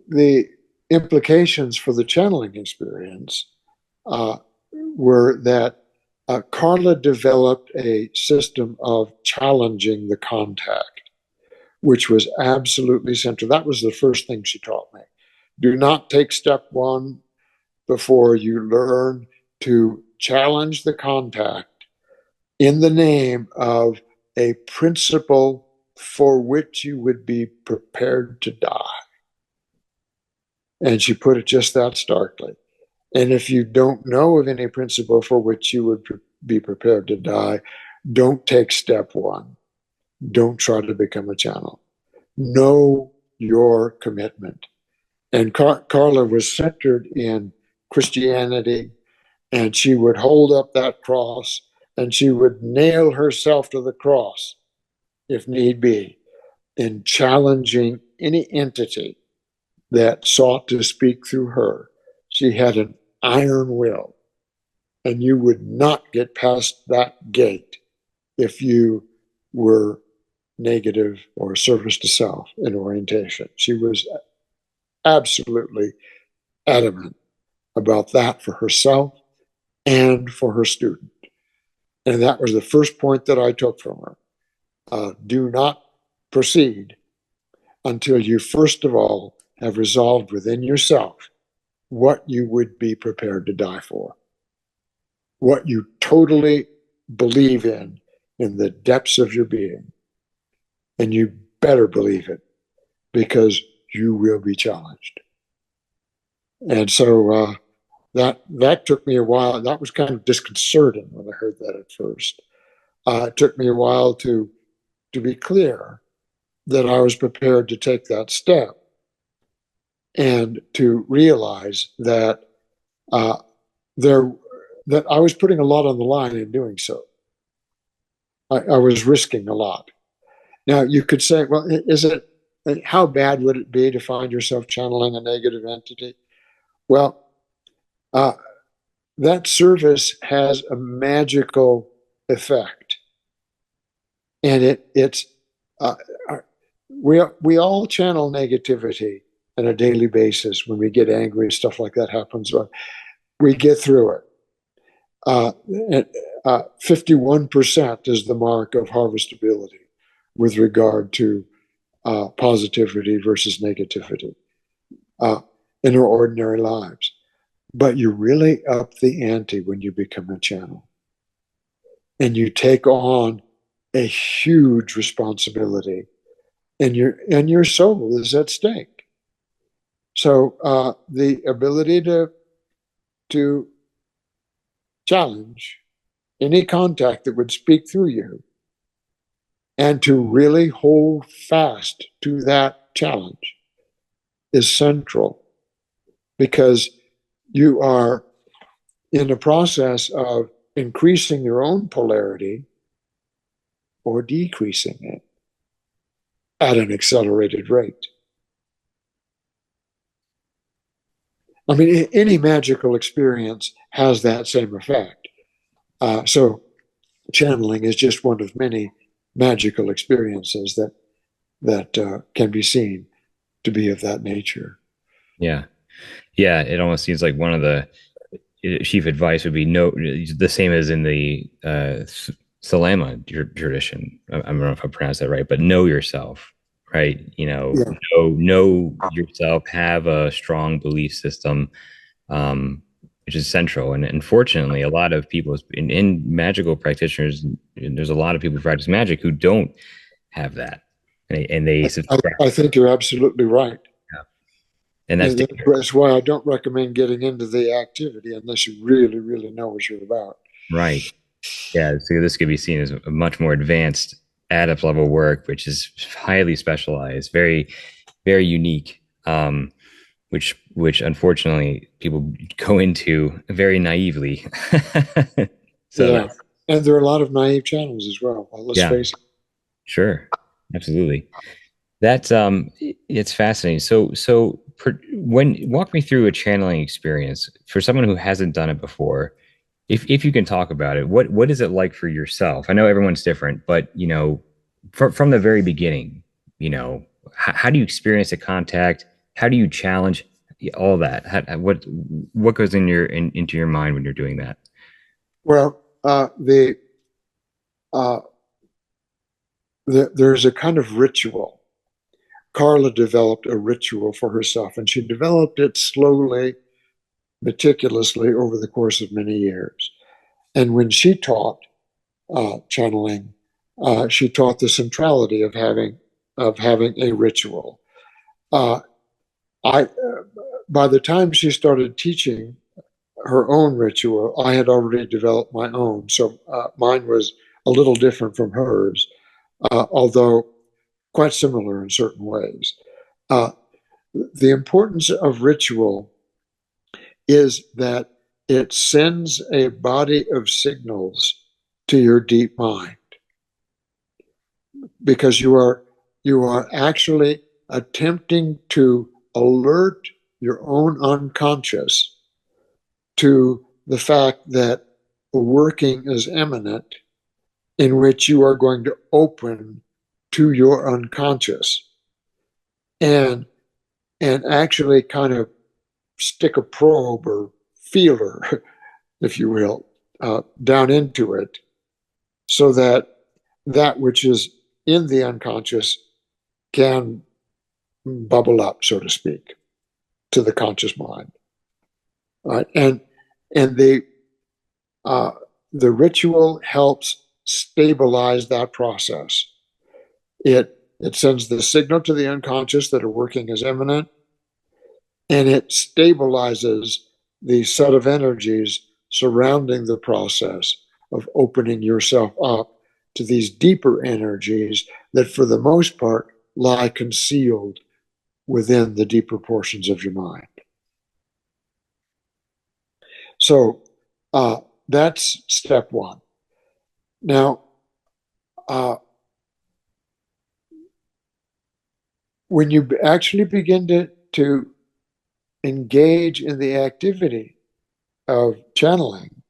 the implications for the channeling experience uh, were that Carla developed a system of challenging the contact, which was absolutely central. That was the first thing she taught me. Do not take step one before you learn to challenge the contact in the name of a principle for which you would be prepared to die. And she put it just that starkly. And if you don't know of any principle for which you would be prepared to die, don't take step one. Don't try to become a channel. Know your commitment. And Carla was centered in Christianity, and she would hold up that cross and she would nail herself to the cross if need be, in challenging any entity that sought to speak through her. She had an iron will, and you would not get past that gate if you were negative or service to self in orientation. She was absolutely adamant about that for herself and for her student. And that was the first point that I took from her. Do not proceed until you, first of all, have resolved within yourself what you would be prepared to die for, what you totally believe in the depths of your being. And you better believe it. because you will be challenged. And so that took me a while. That was kind of disconcerting when I heard that at first. It took me a while to be clear that I was prepared to take that step and to realize that there that I was putting a lot on the line in doing so. I was risking a lot. Now you could say, well, is it? How bad would it be to find yourself channeling a negative entity? Well, that service has a magical effect, and it's we all channel negativity on a daily basis. When we get angry and stuff like that happens, we get through it. 51% is the mark of harvestability with regard to positivity versus negativity in our ordinary lives. But you really up the ante when you become a channel. And you take on a huge responsibility, and your soul is at stake. So the ability to challenge any contact that would speak through you, and to really hold fast to that challenge, is central, because you are in the process of increasing your own polarity or decreasing it at an accelerated rate. I mean, any magical experience has that same effect. So channeling is just one of many magical experiences that can be seen to be of that nature. Yeah. Yeah. It almost seems like one of the chief advice would be no, the same as in the Salama tradition. I don't know if I pronounced that right, but know yourself, right? Yeah. Know yourself, have a strong belief system, which is central. And unfortunately, a lot of people in magical practitioners, there's a lot of people who practice magic who don't have that. And they subscribe. I think you're absolutely right. Yeah. And that's dangerous. That's why I don't recommend getting into the activity unless you really, really know what you're about. Right. Yeah. So this could be seen as a much more advanced adept level work, which is highly specialized, very, very unique. Which unfortunately people go into very naively. So Yeah. And there are a lot of naive channels as well. Let's yeah, face it. sure, absolutely. That's it's fascinating. When walk me through a channeling experience for someone who hasn't done it before. If you can talk about it, what is it like for yourself? I know everyone's different, but from the very beginning, how do you experience a contact? How do you challenge all that? What goes into your mind when you're doing that? Well, uh, there's a kind of ritual. Carla developed a ritual for herself, and she developed it slowly, meticulously over the course of many years. And when she taught channeling, she taught the centrality of having a ritual. Uh, I By the time she started teaching her own ritual, I had already developed my own. So mine was a little different from hers, although quite similar in certain ways. Uh, the importance of ritual is that it sends a body of signals to your deep mind, because you are actually attempting to alert your own unconscious to the fact that a working is imminent, in which you are going to open to your unconscious and actually kind of stick a probe or feeler, if you will, down into it, so that which is in the unconscious can bubble up, so to speak, to the conscious mind. Right? And the ritual helps stabilize that process. It It sends the signal to the unconscious that are working as immanent, and it stabilizes the set of energies surrounding the process of opening yourself up to these deeper energies that, for the most part, lie concealed within the deeper portions of your mind. So that's step one. Now, when you actually begin to engage in the activity of channeling,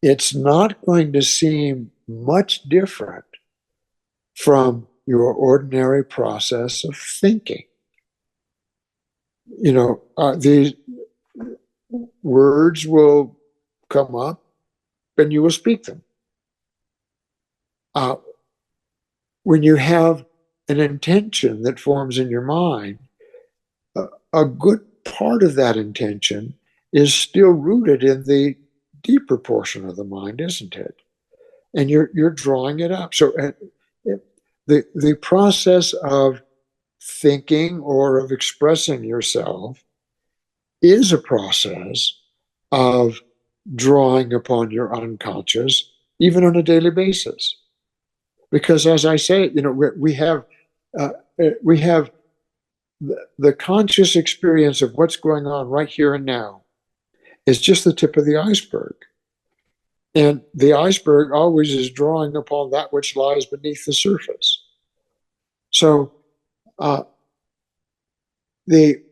it's not going to seem much different from your ordinary process of thinking. These words will come up and you will speak them. When you have an intention that forms in your mind, a good part of that intention is still rooted in the deeper portion of the mind, isn't it? And you're drawing it up. So the process of thinking or of expressing yourself is a process of drawing upon your unconscious, even on a daily basis. Because, as I say, we have the conscious experience of what's going on right here and now is just the tip of the iceberg. And the iceberg always is drawing upon that which lies beneath the surface. So the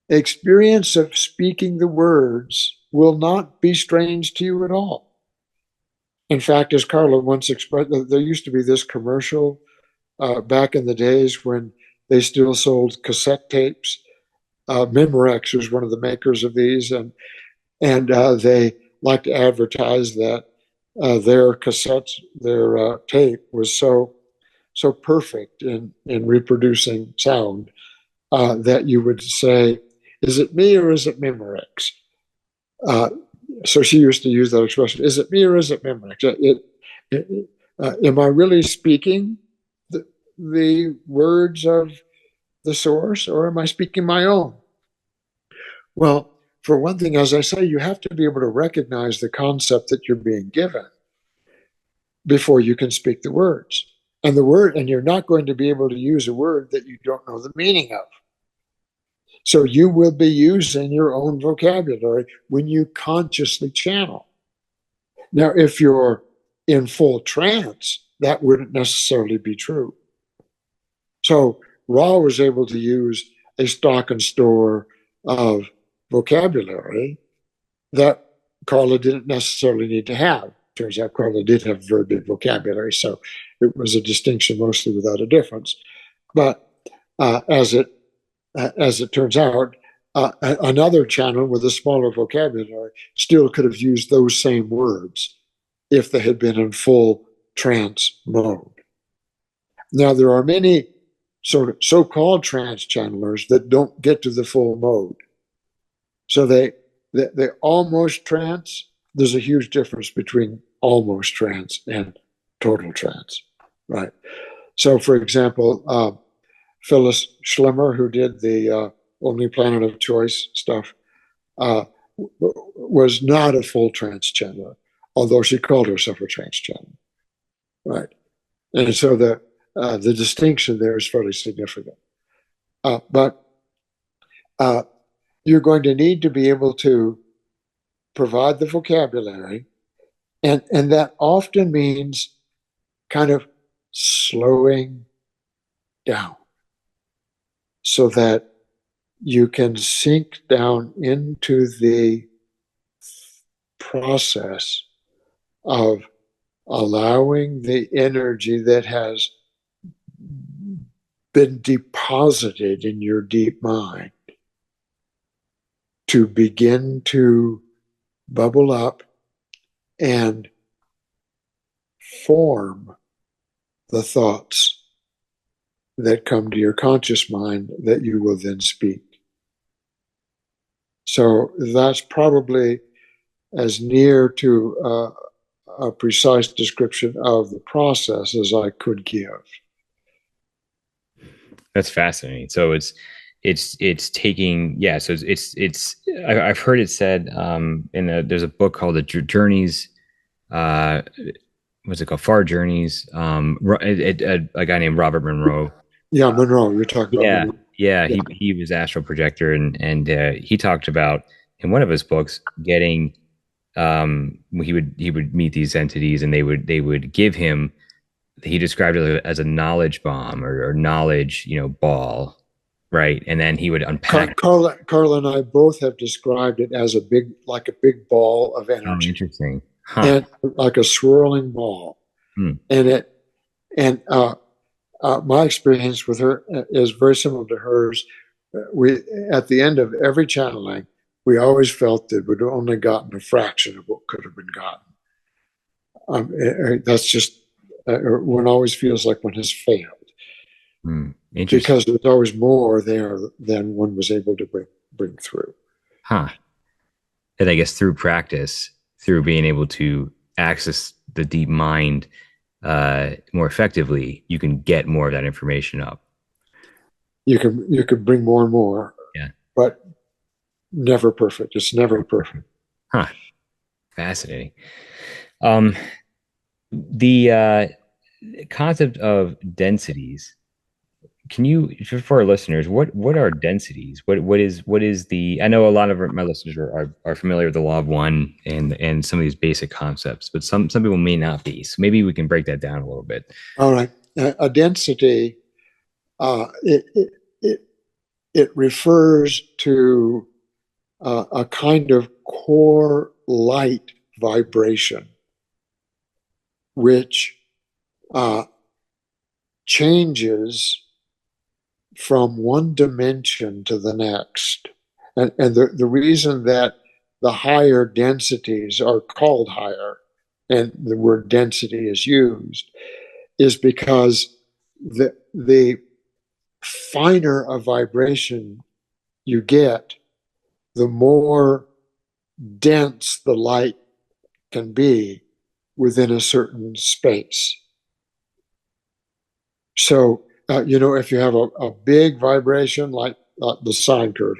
experience of speaking the words will not be strange to you at all. In fact, as Carla once expressed, there used to be this commercial back in the days when they still sold cassette tapes. Memorex was one of the makers of these, and they liked to advertise that their cassettes, their tape was so perfect in reproducing sound that you would say, "Is it me or is it Memorex?" So she used to use that expression, "Is it me or is it Memorex?" Am I really speaking the words of the source, or am I speaking my own? Well, for one thing, as I say, you have to be able to recognize the concept that you're being given before you can speak the words. And you're not going to be able to use a word that you don't know the meaning of. So you will be using your own vocabulary when you consciously channel. Now, if you're in full trance, that wouldn't necessarily be true. So Ra was able to use a stock and store of vocabulary that Carla didn't necessarily need to have. Turns out Carla did have very big vocabulary, so it was a distinction mostly without a difference. But as it turns out, another channel with a smaller vocabulary still could have used those same words if they had been in full trance mode. Now, there are many sort of so-called trance channelers that don't get to the full mode. So they almost trance. There's a huge difference between almost trance and total trance, right? So, for example, Phyllis Schlemmer, who did the Only Planet of Choice stuff, was not a full trance channeler, although she called herself a trance channeler, right? And so the distinction there is fairly significant. But you're going to need to be able to provide the vocabulary, and that often means kind of slowing down so that you can sink down into the process of allowing the energy that has been deposited in your deep mind to begin to bubble up and form the thoughts that come to your conscious mind that you will then speak. So that's probably as near to a precise description of the process as I could give. That's fascinating. So it's taking, yeah. So I've heard it said there's a book called the Journeys. Uh, what's it called? Far Journeys. A guy named Robert Monroe. Yeah, Monroe. You're talking about Yeah, Monroe. yeah. Yeah. He was astral projector, and he talked about in one of his books getting he would meet these entities, and they would give him, he described it as a knowledge bomb, or knowledge, ball, right? And then he would unpack. Carla and I both have described it as like a big ball of Oh, energy, interesting. Huh. and like a swirling ball. Hmm. And my experience with her is very similar to hers. We At the end of every channeling, we always felt that we'd only gotten a fraction of what could have been gotten. That's just one always feels like one has failed, Hmm. Interesting. because there's always more there than one was able to bring through. Huh. And I guess through practice, through being able to access the deep mind more effectively, you can get more of that information up. You can bring more and more, Yeah. but never perfect. It's never perfect. Huh. Fascinating. Um, the concept of densities. Can you, for our listeners, what are densities? What is the? I know a lot of my listeners are familiar with the law of one and some of these basic concepts, but some people may not be. So maybe we can break that down a little bit. All right. A density, it it refers to a kind of core light vibration, which uh, changes from one dimension to the next. And the reason that the higher densities are called higher, and the word density is used, is because the finer a vibration you get, the more dense the light can be within a certain space. So, if you have a big vibration like the sine curve,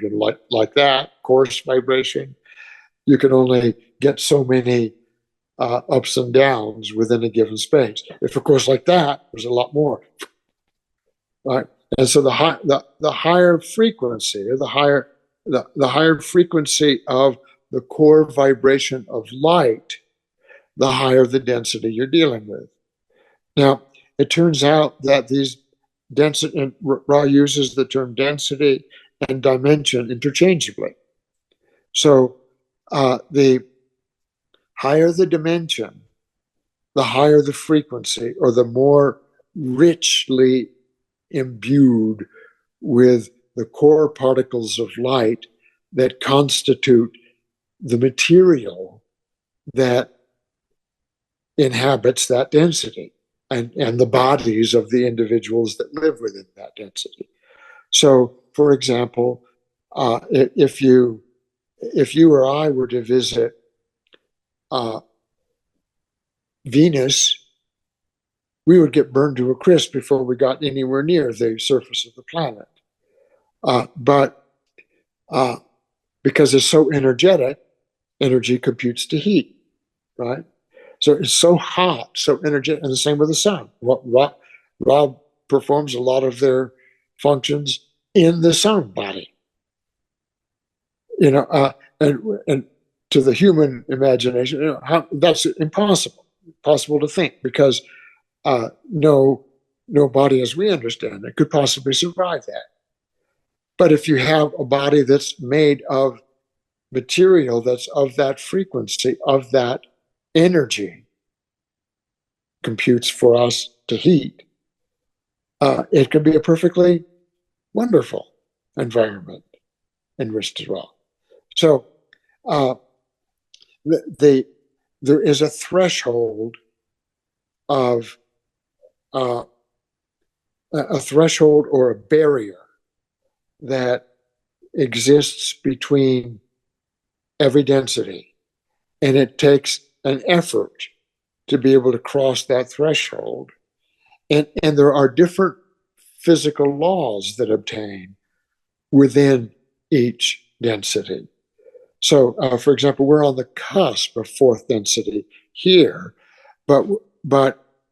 like that coarse vibration, you can only get so many ups and downs within a given space. If of course like that, there's a lot more, right? And so the higher frequency, or the higher frequency of the core vibration of light, the higher the density you're dealing with. Now, it turns out that these density, and Ra uses the term density and dimension interchangeably. So the higher the dimension, the higher the frequency, or the more richly imbued with the core particles of light that constitute the material that inhabits that density, and the bodies of the individuals that live within that density. So, for example, if you or I were to visit uh, Venus, we would get burned to a crisp before we got anywhere near the surface of the planet. But because it's so energetic, energy computes to heat, right? So it's so hot, so energetic, and the same with the sun. Rob performs a lot of their functions in the sun body, and to the human imagination, that's impossible to think, because no body as we understand it could possibly survive that. But if you have a body that's made of material that's of that frequency, of that energy, computes for us to heat, it can be a perfectly wonderful environment in which to dwell. So uh, there is a threshold of a threshold or a barrier that exists between every density, and it takes an effort to be able to cross that threshold. And there are different physical laws that obtain within each density. So, for example, we're on the cusp of fourth density here, but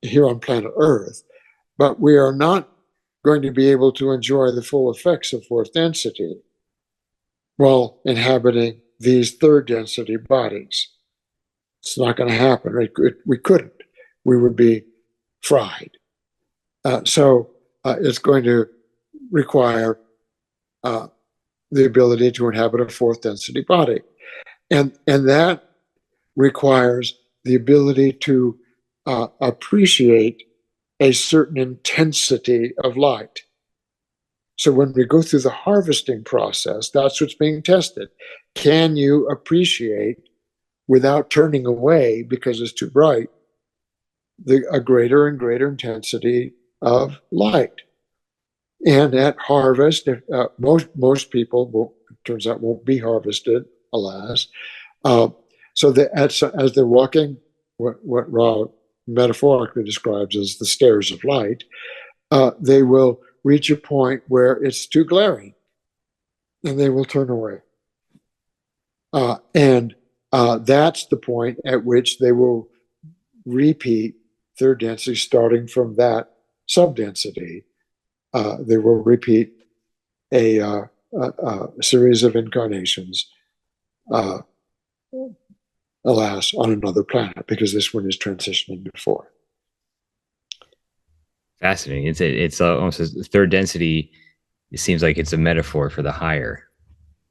here on planet Earth, but we are not going to be able to enjoy the full effects of fourth density while inhabiting these third density bodies. It's not going to happen. We couldn't. We would be fried. So it's going to require the ability to inhabit a fourth density body. And that requires the ability to appreciate a certain intensity of light. So when we go through the harvesting process, that's what's being tested. Can you appreciate, without turning away because it's too bright, a greater and greater intensity of light? And at harvest, most people, it turns out, won't be harvested, alas. So that as they're walking, what Ra metaphorically describes as the stairs of light, they will reach a point where it's too glaring, and they will turn away. And that's the point at which they will repeat third density, starting from that subdensity. They will repeat a series of incarnations, alas, on another planet, because this one is transitioning before. Fascinating. It's almost a third density. It seems like it's a metaphor for the higher.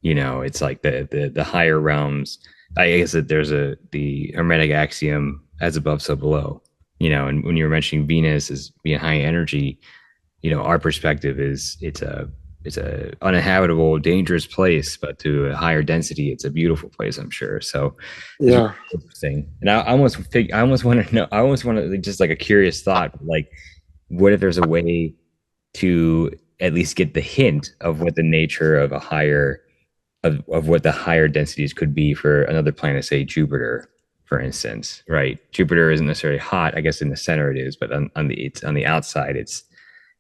It's like the higher realms. I guess that there's the Hermetic axiom, as above, so below. And when you were mentioning Venus as being high energy, our perspective is it's a uninhabitable, dangerous place, but to a higher density, it's a beautiful place, I'm sure. So it's Yeah. interesting. And I almost want to know. I almost want to, just like a curious thought, like, what if there's a way to at least get the hint of what the nature of a higher of what the higher densities could be for another planet, say Jupiter, for instance, right? Jupiter isn't necessarily hot. I guess in the center it is, but on the outside, it's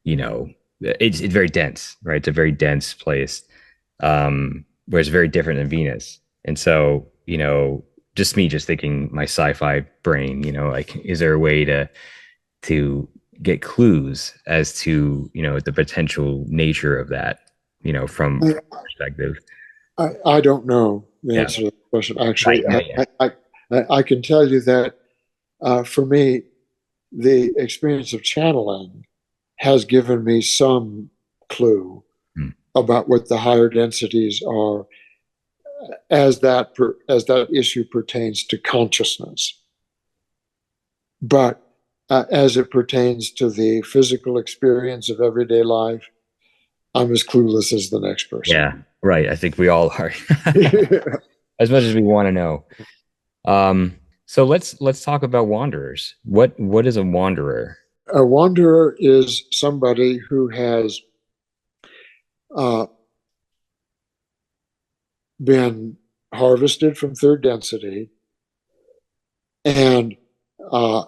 very dense, right? It's a very dense place, where it's very different than Venus. And so, just me, just thinking my sci-fi brain, like, is there a way to get clues as to the potential nature of that, from perspective? I don't know the Yeah. answer to the question. Right. Actually, Yeah. Yeah. I can tell you that for me, the experience of channeling has given me some clue Hmm. about what the higher densities are, as that issue pertains to consciousness. But as it pertains to the physical experience of everyday life, I'm as clueless as the next person. Yeah. Right. I think we all are, as much as we want to know. So let's talk about wanderers. What is a wanderer? A wanderer is somebody who has uh, been harvested from third density and uh,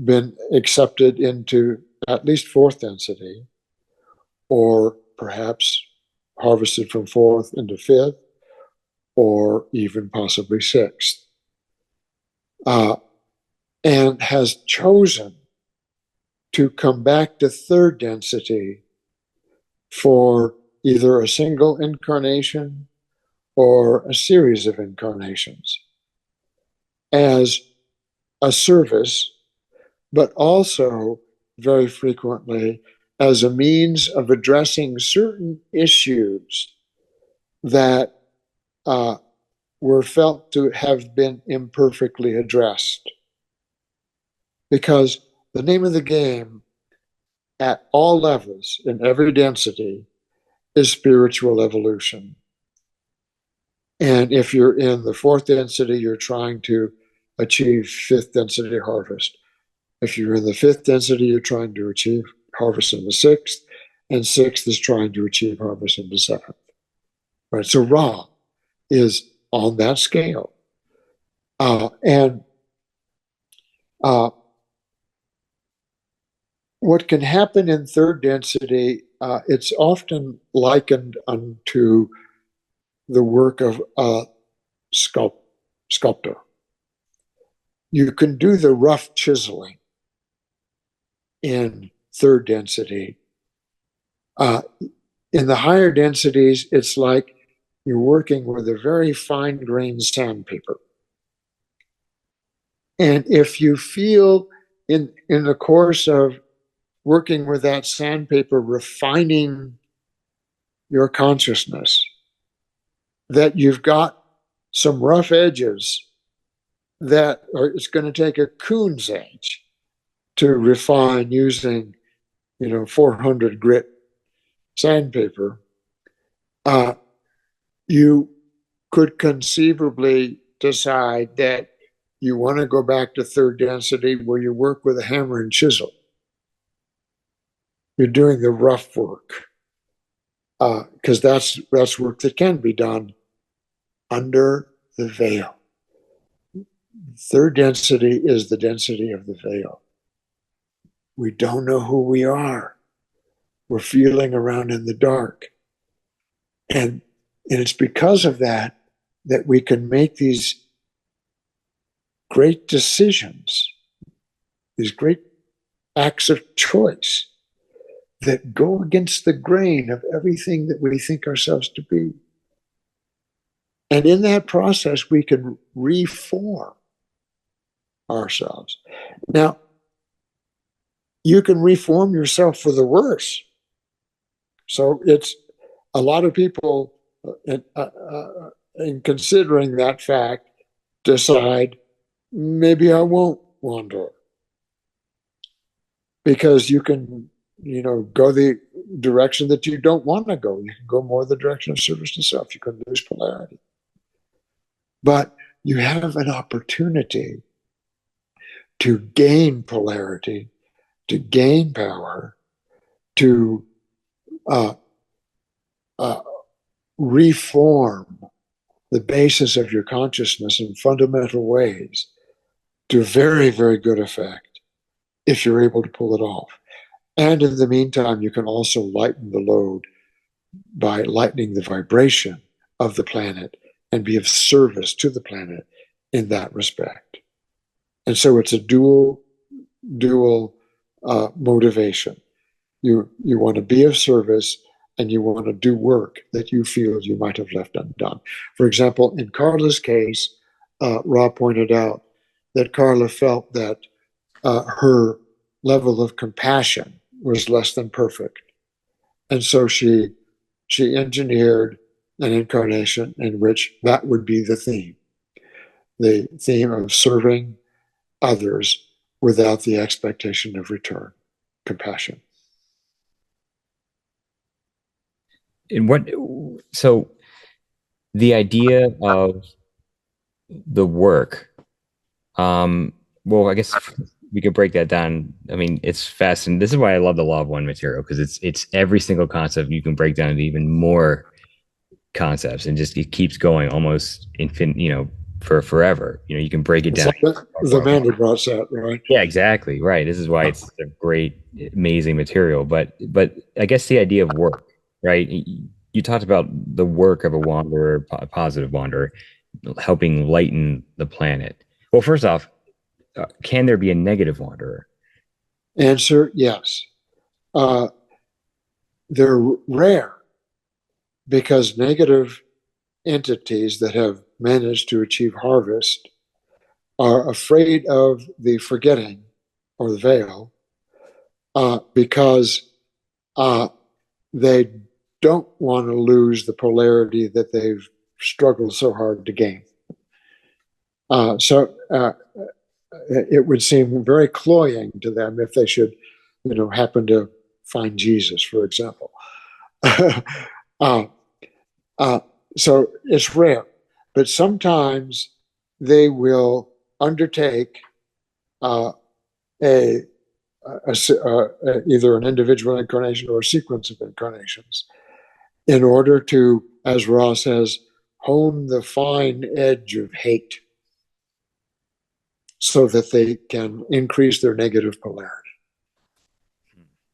been accepted into at least fourth density, or perhaps harvested from fourth into fifth, or even possibly sixth, and has chosen to come back to third density for either a single incarnation or a series of incarnations as a service, but also very frequently as a means of addressing certain issues that were felt to have been imperfectly addressed. Because the name of the game at all levels, in every density, is spiritual evolution. And if you're in the fourth density, you're trying to achieve fifth density harvest. If you're in the fifth density, you're trying to achieve harvest in the sixth, and sixth is trying to achieve harvest in the seventh. Right. So Ra is on that scale. And what can happen in third density, it's often likened unto the work of a sculptor. You can do the rough chiseling in third density. In the higher densities, it's like you're working with a very fine-grained sandpaper. And if you feel in the course of working with that sandpaper, refining your consciousness, that you've got some rough edges that it's going to take a coon's edge to refine using, 400 grit sandpaper, you could conceivably decide that you want to go back to third density where you work with a hammer and chisel. You're doing the rough work, because that's work that can be done under the veil. Third density is the density of the veil. We don't know who we are. We're feeling around in the dark. And it's because of that we can make these great decisions, these great acts of choice that go against the grain of everything that we think ourselves to be. And in that process, we can reform ourselves. Now, you can reform yourself for the worse. So it's a lot of people, in considering that fact, decide maybe I won't wander, because you can, go the direction that you don't want to go. You can go more the direction of service to self. You can lose polarity, but you have an opportunity to gain polarity, to gain power, to reform the basis of your consciousness in fundamental ways to very, very good effect if you're able to pull it off. And in the meantime, you can also lighten the load by lightening the vibration of the planet and be of service to the planet in that respect. And so it's a dual motivation. You want to be of service, and you want to do work that you feel you might have left undone. For example, in Carla's case, Rob pointed out that Carla felt that her level of compassion was less than perfect. And so she engineered an incarnation in which that would be the theme of serving others without the expectation of return, compassion. And so the idea of the work, well, I guess we could break that down. I mean, it's fascinating. This is why I love the Law of One material, because it's every single concept you can break down into even more concepts, and just it keeps going almost infinite, for forever. You can break it It's down. like the Mandelbrot set, right? Yeah, exactly. Right. This is why it's a great, amazing material. But I guess the idea of work, right? You talked about the work of a wanderer, a positive wanderer, helping lighten the planet. Well, first off, can there be a negative wanderer? Answer, yes. They're rare, because negative entities that have managed to achieve harvest are afraid of the forgetting or the veil, because they don't want to lose the polarity that they've struggled so hard to gain. So it would seem very cloying to them if they should, happen to find Jesus, for example. So it's rare, but sometimes they will undertake either an individual incarnation or a sequence of incarnations in order to, as Ra says, hone the fine edge of hate so that they can increase their negative polarity.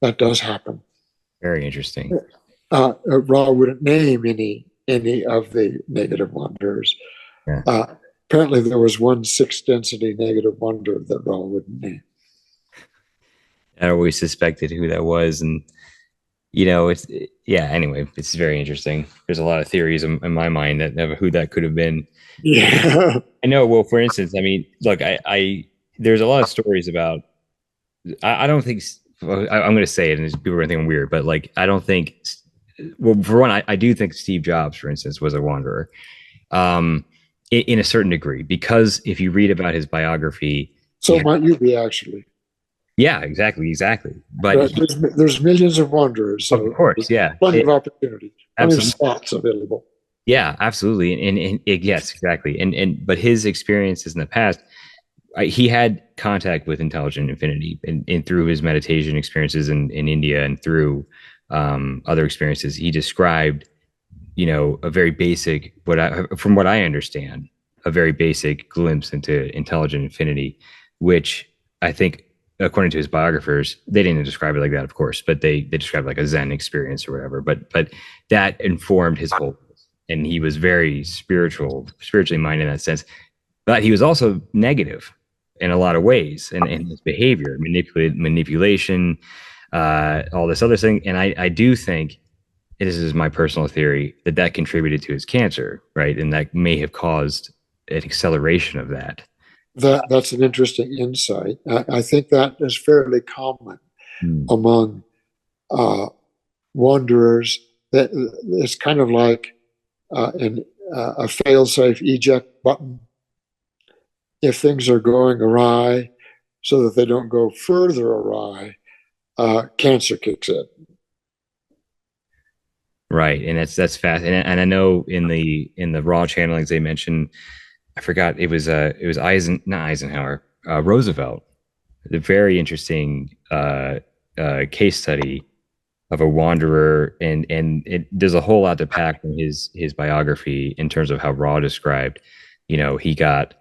that does happen. Very interesting. Ra wouldn't name any of the negative wonders. Yeah. Apparently, there was one sixth density negative wonder that Ra wouldn't name. I always suspected who that was, and it's yeah. Anyway, it's very interesting. There's a lot of theories in my mind that of who that could have been. Yeah. I know. Well, for instance, I mean, look, I there's a lot of stories about. I don't think well, I'm going to say it, and people are going to think I'm weird, but like, I don't think. Well, for one, I do think Steve Jobs, for instance, was a wanderer, in a certain degree, because if you read about his biography, So might you be actually. yeah, exactly. But There's millions of wanderers, of so course, there's yeah, plenty of opportunity, plenty of absolutely. spots available. Yeah, absolutely. Yes, exactly. But his experiences in the past, he had contact with intelligent infinity and through his meditation experiences in India and through other experiences, he described, a very basic, from what I understand, a very basic glimpse into intelligent infinity, which I think, according to his biographers, they didn't describe it like that, of course, but they described like a Zen experience or whatever. But that informed his whole, and he was very spiritually minded in that sense. But he was also negative in a lot of ways, and his behavior, manipulation, all this other thing. And I do think, this is my personal theory, that contributed to his cancer, right? And that may have caused an acceleration of that. That's an interesting insight. I think that is fairly common Hmm. among wanderers. That it's kind of like a fail-safe eject button. If things are going awry, so that they don't go further awry, cancer kicks in. Right, and that's fast. And I know in the raw channelings they mentioned, I forgot, it was not Eisenhower, Roosevelt. The very interesting case study of a wanderer, and there's a whole lot to pack from his biography in terms of how Raw described. He got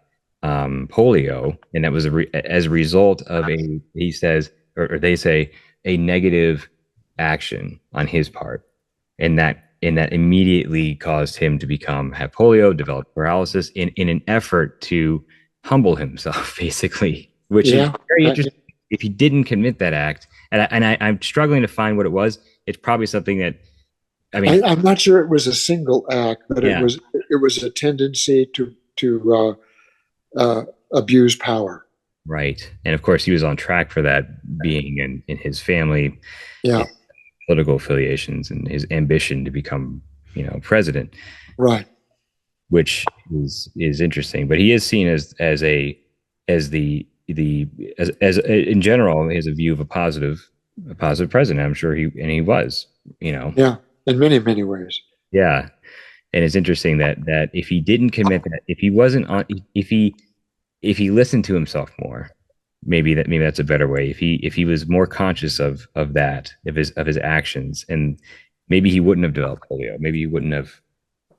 polio, and that was as a result of he says, or they say, a negative action on his part, and that immediately caused him to have polio, develop paralysis, in an effort to humble himself, basically, which is Yeah, very interesting. If he didn't commit that act, I'm struggling to find what it was. It's probably something that, I mean, I'm not sure it was a single act, but yeah, it was a tendency to abuse power. right. And of course, he was on track for that, being in his family, Yeah, his political affiliations, and his ambition to become, president, right. which is interesting. But he is seen as in general, he has a view of a positive president. I'm sure he was, Yeah, in many many ways. yeah. And it's interesting that if he didn't commit that, if he wasn't on, if he listened to himself more, maybe that's a better way. If he was more conscious of that, of his actions, and maybe he wouldn't have developed polio. Maybe he wouldn't have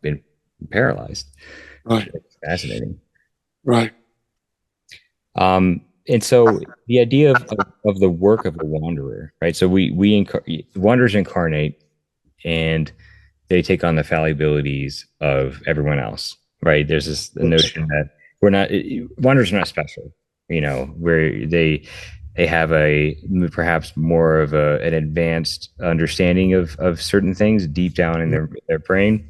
been paralyzed. Right, It's fascinating. right. And so the idea of the work of a wanderer, right? So wanderers incarnate, and they take on the fallibilities of everyone else, right? There's this notion that wanderers are not special, where they have perhaps more of an advanced understanding of certain things deep down in their brain,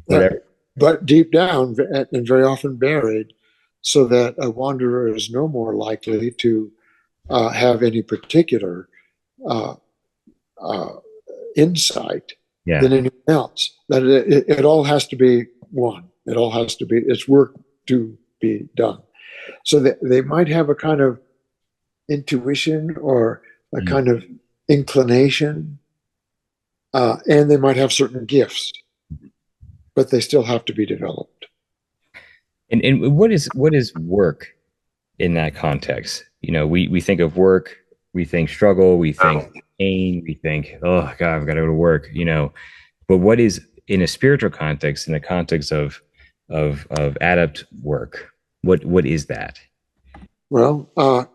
Uh, whatever. but deep down, and very often buried, so that a wanderer is no more likely to have any particular uh, uh, insight Yeah. than anyone else. That it all has to be one. It all has to be, it's work to be done. So that they might have a kind of intuition or a Mm. kind of inclination, and they might have certain gifts, but they still have to be developed. And what is work in that context? We think of work, we think struggle, we think pain, we think, oh God, I've got to go to work, But what is, in a spiritual context, in the context of adept work, what is that? Well,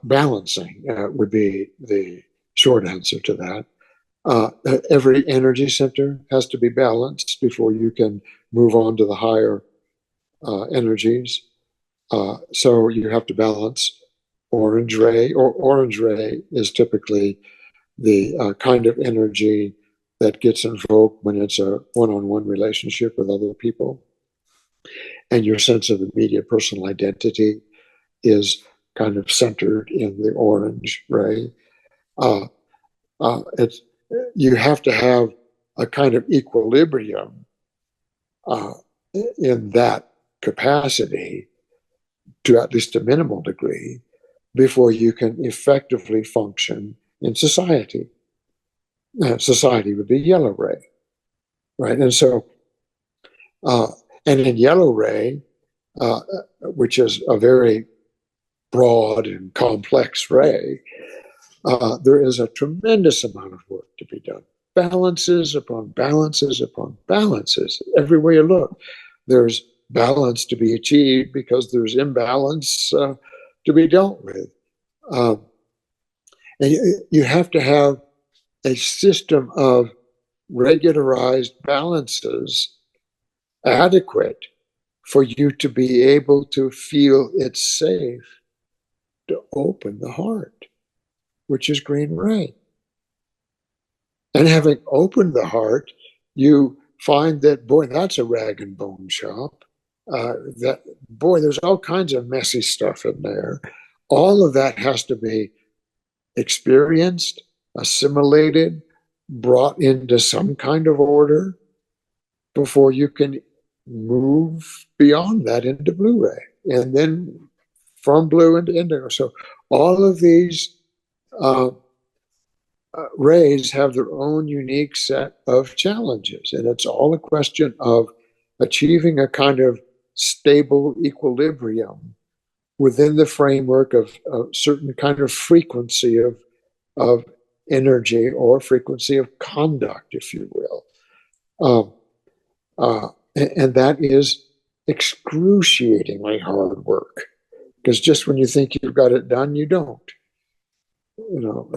balancing would be the short answer to that. Every energy center has to be balanced before you can move on to the higher energies. So you have to balance orange ray, or orange ray is typically the kind of energy that gets invoked when it's a one-on-one relationship with other people. And your sense of immediate personal identity is kind of centered in the orange ray. Uh, it's, you have to have a kind of equilibrium uh, in that capacity to at least a minimal degree before you can effectively function in society. Society would be yellow ray, right? And so, uh, and in yellow ray, which is a very broad and complex ray, there is a tremendous amount of work to be done. Balances upon balances upon balances. Everywhere you look, there's balance to be achieved because there's imbalance to be dealt with. And you have to have a system of regularized balances adequate for you to be able to feel it's safe to open the heart, which is green ray. And having opened the heart, you find that, boy, that's a rag and bone shop. That, boy, there's all kinds of messy stuff in there. All of that has to be experienced, assimilated, brought into some kind of order before you can move beyond that into blue ray, and then from blue into indigo. So all of these rays have their own unique set of challenges, and it's all a question of achieving a kind of stable equilibrium within the framework of a certain kind of frequency of energy or frequency of conduct, if you will. And that is excruciatingly hard work, because just when you think you've got it done, you don't. You know,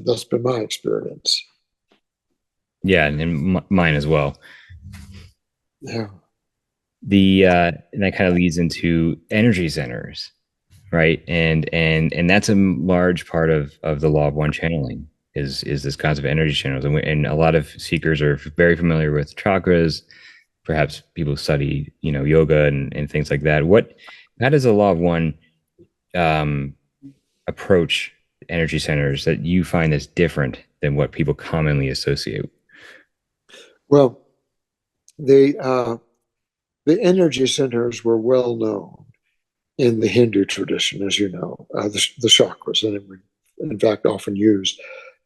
that's been my experience. Yeah, and mine as well. Yeah. And that kind of leads into energy centers, right? And that's a large part of the law of one channeling is this concept of energy channels, and a lot of seekers are very familiar with chakras. Perhaps people study, yoga and things like that. How does the law of one um, approach energy centers that you find is different than what people commonly associate? Well, the energy centers were well known in the Hindu tradition, as you know, the chakras, and we, in fact, often use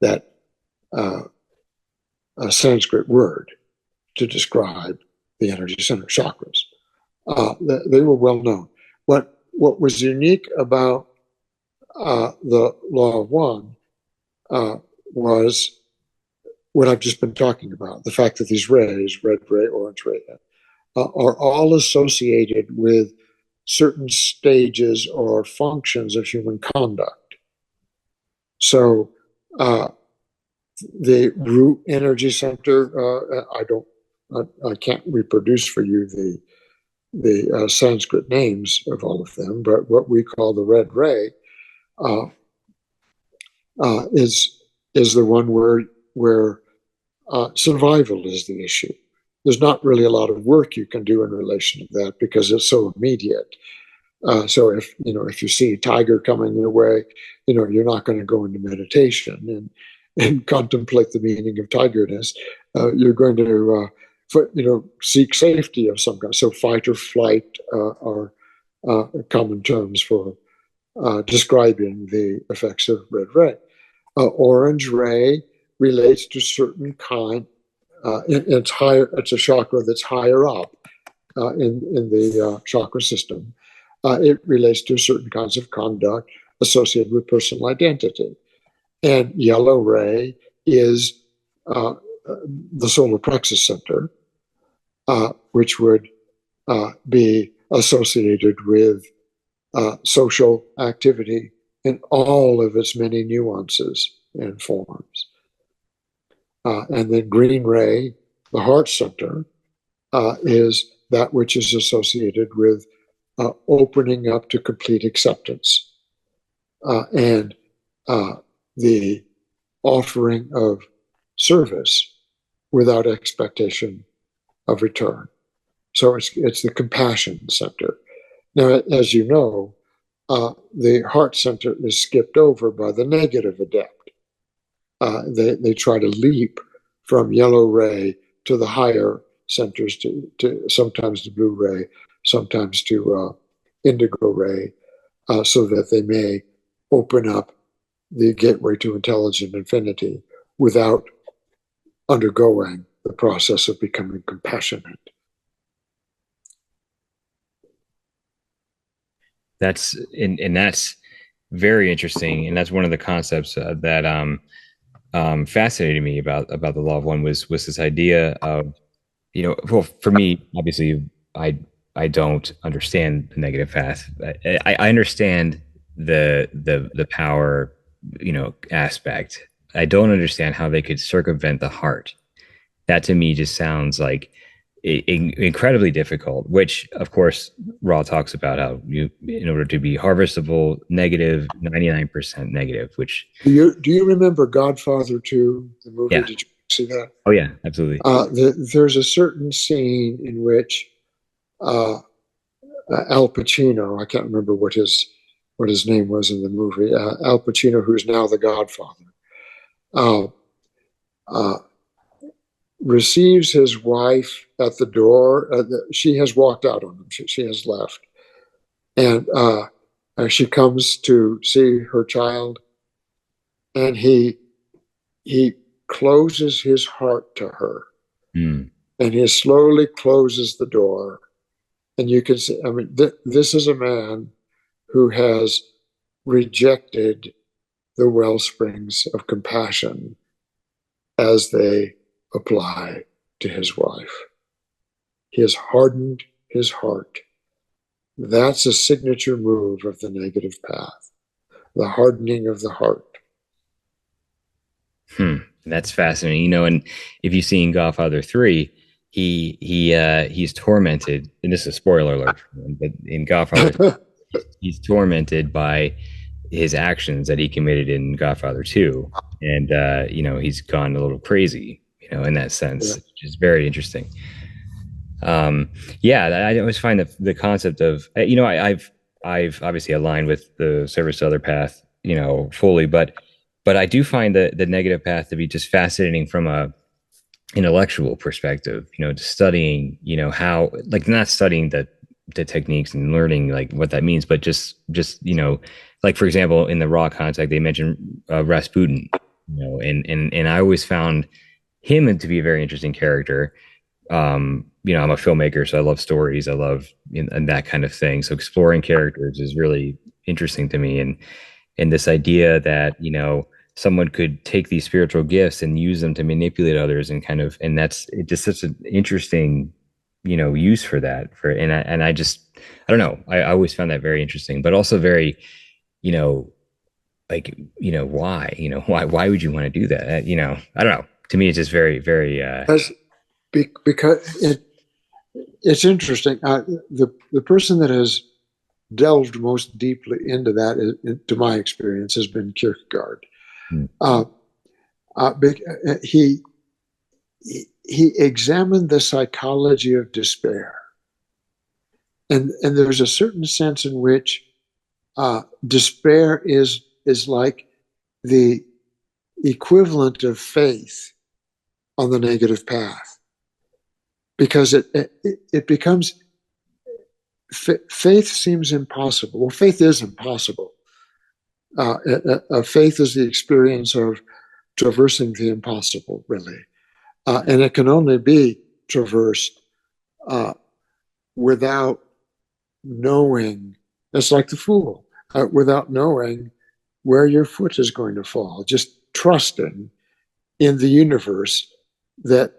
that Sanskrit word to describe the energy center chakras. They were well known. What was unique about the law of one was what I've just been talking about, the fact that these rays, red ray, orange ray, are all associated with certain stages or functions of human conduct. So the root energy center, I can't reproduce for you the Sanskrit names of all of them, but what we call the red ray is the one where survival is the issue. There's not really a lot of work you can do in relation to that because it's so immediate. So if you see a tiger coming your way, you're not going to go into meditation and contemplate the meaning of tigerness. You're going to seek safety of some kind. So fight or flight are common terms for describing the effects of red ray. Orange ray relates to certain kind. It's higher. It's a chakra that's higher up in the chakra system. It relates to certain kinds of conduct associated with personal identity. And yellow ray is the solar plexus center, which would be associated with social activity in all of its many nuances and forms. And then green ray, the heart center, is that which is associated with opening up to complete acceptance and the offering of service without expectation of return. So it's the compassion center. Now, as you know, the heart center is skipped over by the negative adept. They try to leap from yellow ray to the higher centers, to sometimes to blue ray, sometimes to indigo ray, so that they may open up the gateway to intelligent infinity without undergoing the process of becoming compassionate. That's very interesting, and that's one of the concepts that fascinated me about the law of one was this idea of, well, for me, obviously, I don't understand the negative path. I understand the power, aspect. I don't understand how they could circumvent the heart. That to me just sounds like incredibly difficult, which of course Raw talks about how in order to be harvestable, negative 99% negative, which Do you remember Godfather 2, the movie? yeah. Did you see that? Oh yeah, absolutely. There's a certain scene in which uh, Al Pacino, I can't remember what his name was in the movie, Al Pacino, who's now the Godfather, uh, uh, receives his wife at the door. She has walked out on him. She has left, and she comes to see her child, and he closes his heart to her, Mm. and he slowly closes the door. And you can see, I mean, this is a man who has rejected the well springs of compassion as they apply to his wife. He has hardened his heart. That's a signature move of the negative path, the hardening of the heart. That's fascinating. And if you've seen Godfather 3, he's tormented, and this is a spoiler alert for him, but in Godfather, he's tormented by his actions that he committed in Godfather 2. And he's gone a little crazy, in that sense, Yeah. which is very interesting. Yeah, I always find the concept of, I've obviously aligned with the service to other path, fully, but I do find the negative path to be just fascinating from a intellectual perspective, just studying, how, like, not studying the techniques and learning like what that means, but just like, for example, in the Raw contact, they mentioned Rasputin, and I always found him to be a very interesting character. I'm a filmmaker, so I love stories. I love, and that kind of thing. So exploring characters is really interesting to me. And this idea that, someone could take these spiritual gifts and use them to manipulate others and and that's it, just such an interesting, use for that and I just, I don't know. I always found that very interesting, but also very, you know, like, why, why would you want to do that? I don't know. To me, it's just very, very, As, because it's interesting. The person that has delved most deeply into that, to my experience, has been Kierkegaard. hmm. Uh, uh, he he examined the psychology of despair, and there's a certain sense in which despair is like the equivalent of faith on the negative path, because it becomes, faith seems impossible. Well, faith is impossible. Faith is the experience of traversing the impossible, really. And it can only be traversed without knowing. It's like the fool, without knowing where your foot is going to fall, just trusting in the universe that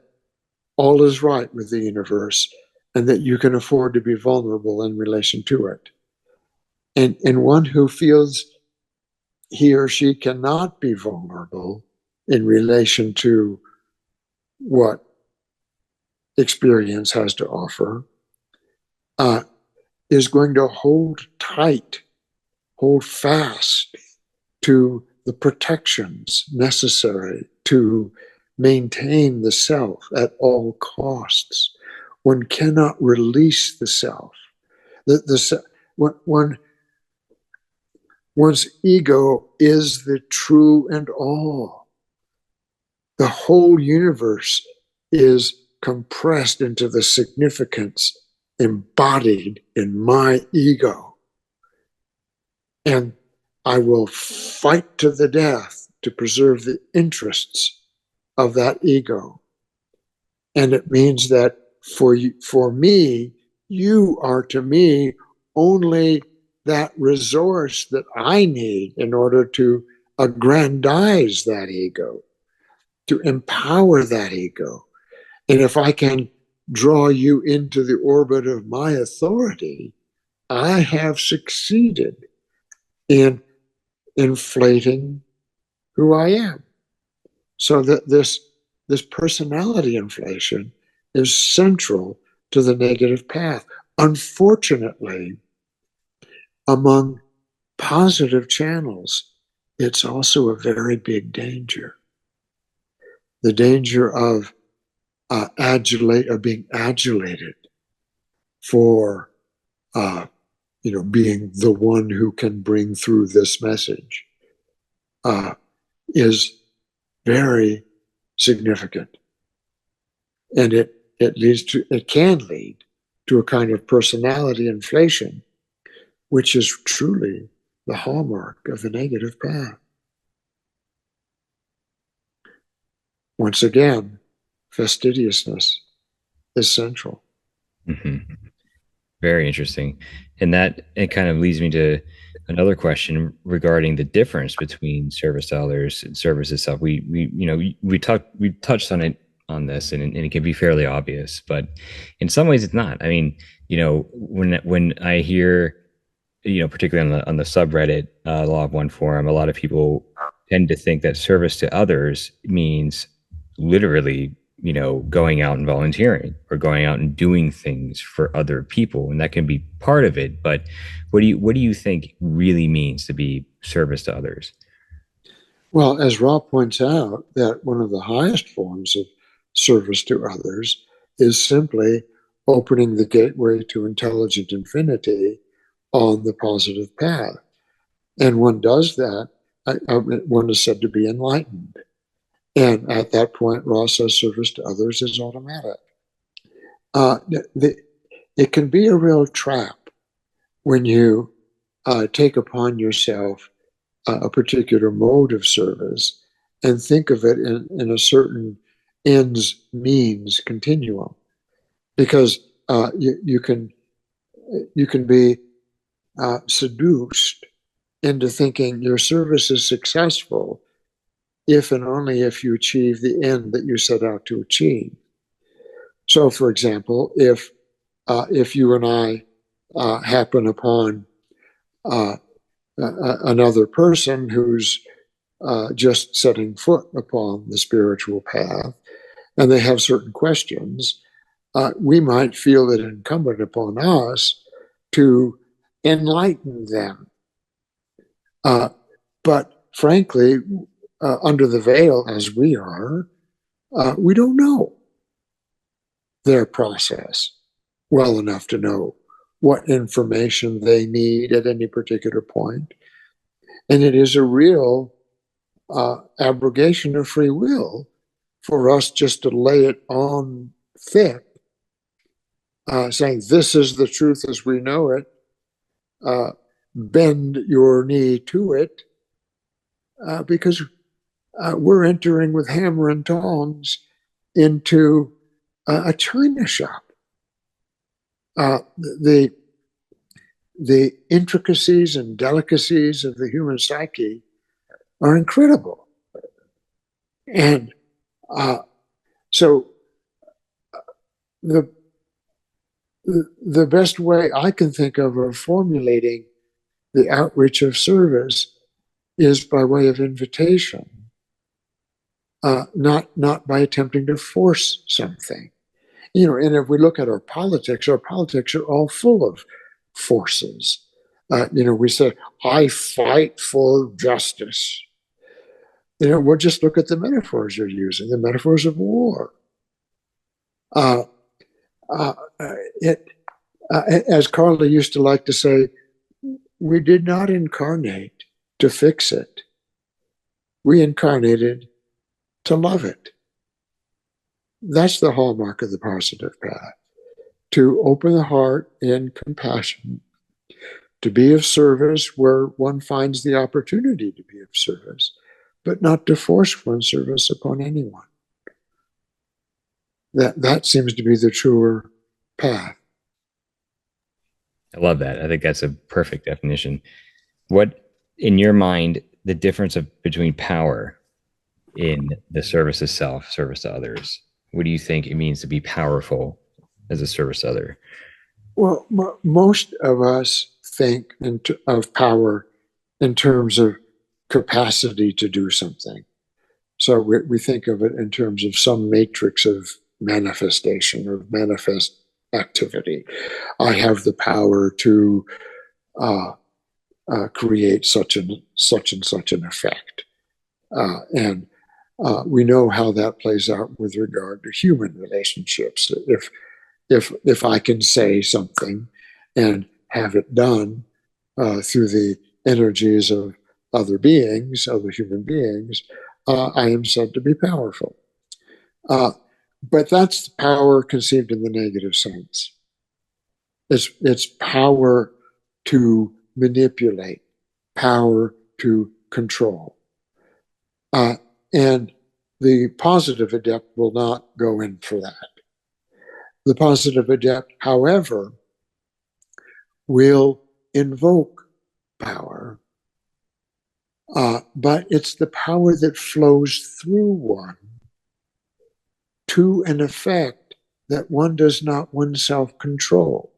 all is right with the universe and that you can afford to be vulnerable in relation to it. And one who feels he or she cannot be vulnerable in relation to what experience has to offer, is going to hold tight, hold fast to the protections necessary to maintain the self at all costs. One cannot release the self. One's ego is the true and all. The whole universe is compressed into the significance embodied in my ego. And I will fight to the death to preserve the interests of that ego. And it means that for me, you are to me only that resource that I need in order to aggrandize that ego, to empower that ego. And if I can draw you into the orbit of my authority, I have succeeded in inflating who I am. So that this personality inflation is central to the negative path. Unfortunately, among positive channels, it's also a very big danger. The danger of being adulated for being the one who can bring through this message is very significant, and it can lead to a kind of personality inflation, which is truly the hallmark of the negative path. Once again, fastidiousness is central. Mm-hmm. Very interesting. And that it kind of leads me to another question regarding the difference between service to others and service itself. We touched on it on this, and it can be fairly obvious, but in some ways it's not. I mean, when I hear, particularly on the subreddit, Law of One forum, a lot of people tend to think that service to others means literally, going out and volunteering or going out and doing things for other people, and that can be part of it. But what do you think really means to be service to others? Well, as Ra points out, that one of the highest forms of service to others is simply opening the gateway to intelligent infinity on the positive path. And one does that, one is said to be enlightened. And at that point, Ra says service to others is automatic. It can be a real trap when you take upon yourself a particular mode of service and think of it in a certain ends means continuum, because you can be seduced into thinking your service is successful if and only if you achieve the end that you set out to achieve. So, for example, if you and I happen upon another person who's just setting foot upon the spiritual path, and they have certain questions, we might feel it incumbent upon us to enlighten them. But frankly, under the veil as we are, we don't know their process well enough to know what information they need at any particular point. And it is a real abrogation of free will for us just to lay it on thick, saying, this is the truth as we know it, bend your knee to it, because we're entering with hammer and tongs into a china shop. The intricacies and delicacies of the human psyche are incredible. And so the best way I can think of formulating the outreach of service is by way of invitation. not by attempting to force something. You know, and if we look at our politics are all full of forces. You know, we say, I fight for justice. You know, we'll just look at the metaphors you're using, the metaphors of war. Uh, uh, it, as Carla used to like to say, we did not incarnate to fix it. We incarnated to love it. That's the hallmark of the positive path, to open the heart in compassion, to be of service where one finds the opportunity to be of service, but not to force one's service upon anyone. That seems to be the truer path. I love that. I think that's a perfect definition. What, in your mind, the difference between power in the service of self, service to others? What do you think it means to be powerful as a service to other? Well, most of us think of power in terms of capacity to do something. So we think of it in terms of some matrix of manifestation or manifest activity. I have the power to create such and such an effect. And we know how that plays out with regard to human relationships. If I can say something and have it done through the energies of other beings, other human beings, I am said to be powerful. But that's power conceived in the negative sense. It's power to manipulate, power to control. And the positive adept will not go in for that. The positive adept, however, will invoke power, but it's the power that flows through one to an effect that one does not oneself control.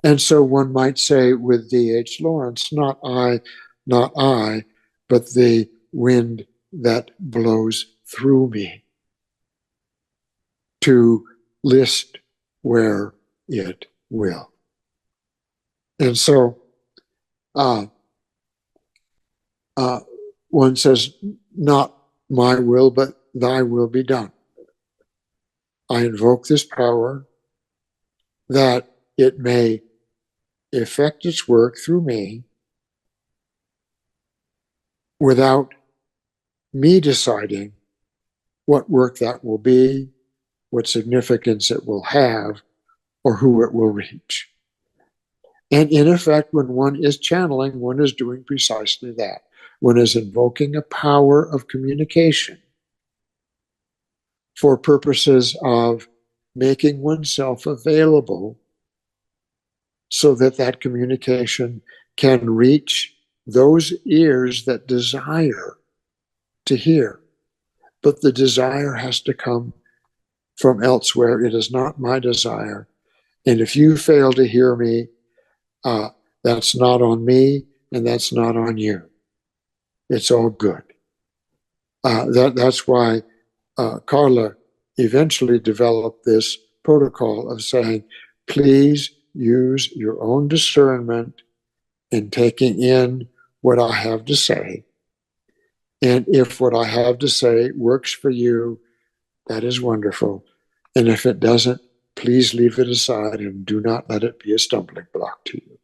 And so one might say with D.H. Lawrence, not I, but the wind that blows through me to list where it will. And so one says, not my will, but thy will be done. I invoke this power that it may effect its work through me without me deciding what work that will be, what significance it will have, or who it will reach. And in effect, when one is channeling, one is doing precisely that. One is invoking a power of communication for purposes of making oneself available so that that communication can reach those ears that desire to hear. But the desire has to come from elsewhere. It is not my desire. And if you fail to hear me, that's not on me and that's not on you. It's all good. That's why Carla eventually developed this protocol of saying, please use your own discernment in taking in what I have to say. And if what I have to say works for you, that is wonderful. And if it doesn't, please leave it aside and do not let it be a stumbling block to you.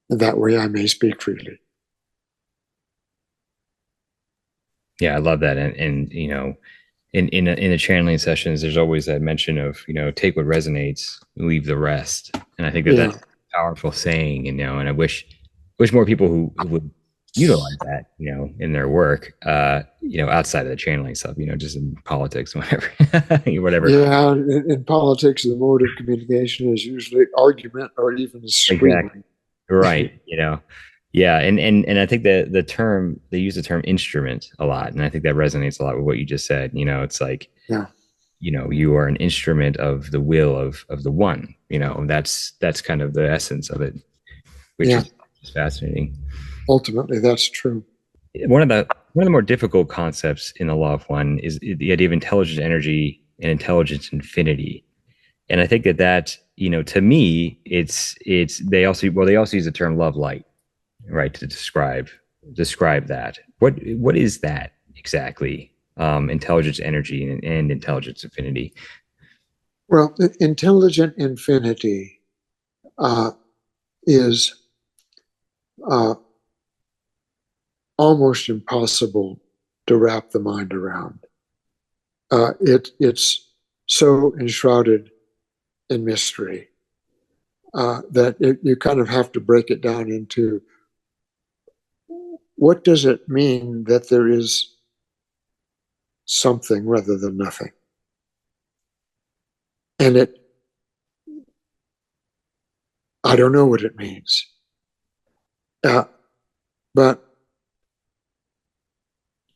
And that way I may speak freely. Yeah, I love that. And you know, in the channeling sessions, there's always that mention of, you know, take what resonates, leave the rest. And I think that Yeah. that's a powerful saying, you know, and I wish more people who would utilize that, you know, in their work, you know, outside of the channeling stuff, you know, just in politics, whatever, whatever. Yeah, in politics, the mode of communication is usually argument or even screaming. Exactly. Right. You know, yeah. And I think that the term, they use the term instrument a lot. And I think that resonates a lot with what you just said. You know, it's like, Yeah. you know, you are an instrument of the will of the one, you know, that's kind of the essence of it, which Yeah. is fascinating. Ultimately, that's true. one of the more difficult concepts in the law of one is the idea of intelligent energy and intelligence infinity. And I think that to me, it's they also use the term love light, right, to describe that. What is that exactly? Intelligence energy and intelligence infinity. Well, intelligent infinity uh, is uh, almost impossible to wrap the mind around. It's so enshrouded in mystery that you kind of have to break it down into what does it mean that there is something rather than nothing. And I don't know what it means. But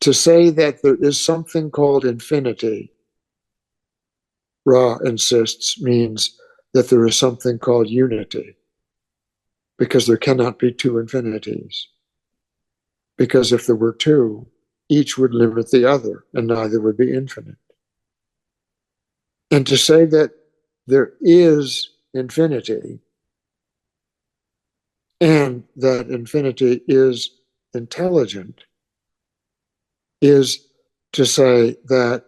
to say that there is something called infinity, Ra insists, means that there is something called unity, because there cannot be two infinities. Because if there were two, each would limit the other, and neither would be infinite. And to say that there is infinity and that infinity is intelligent is to say that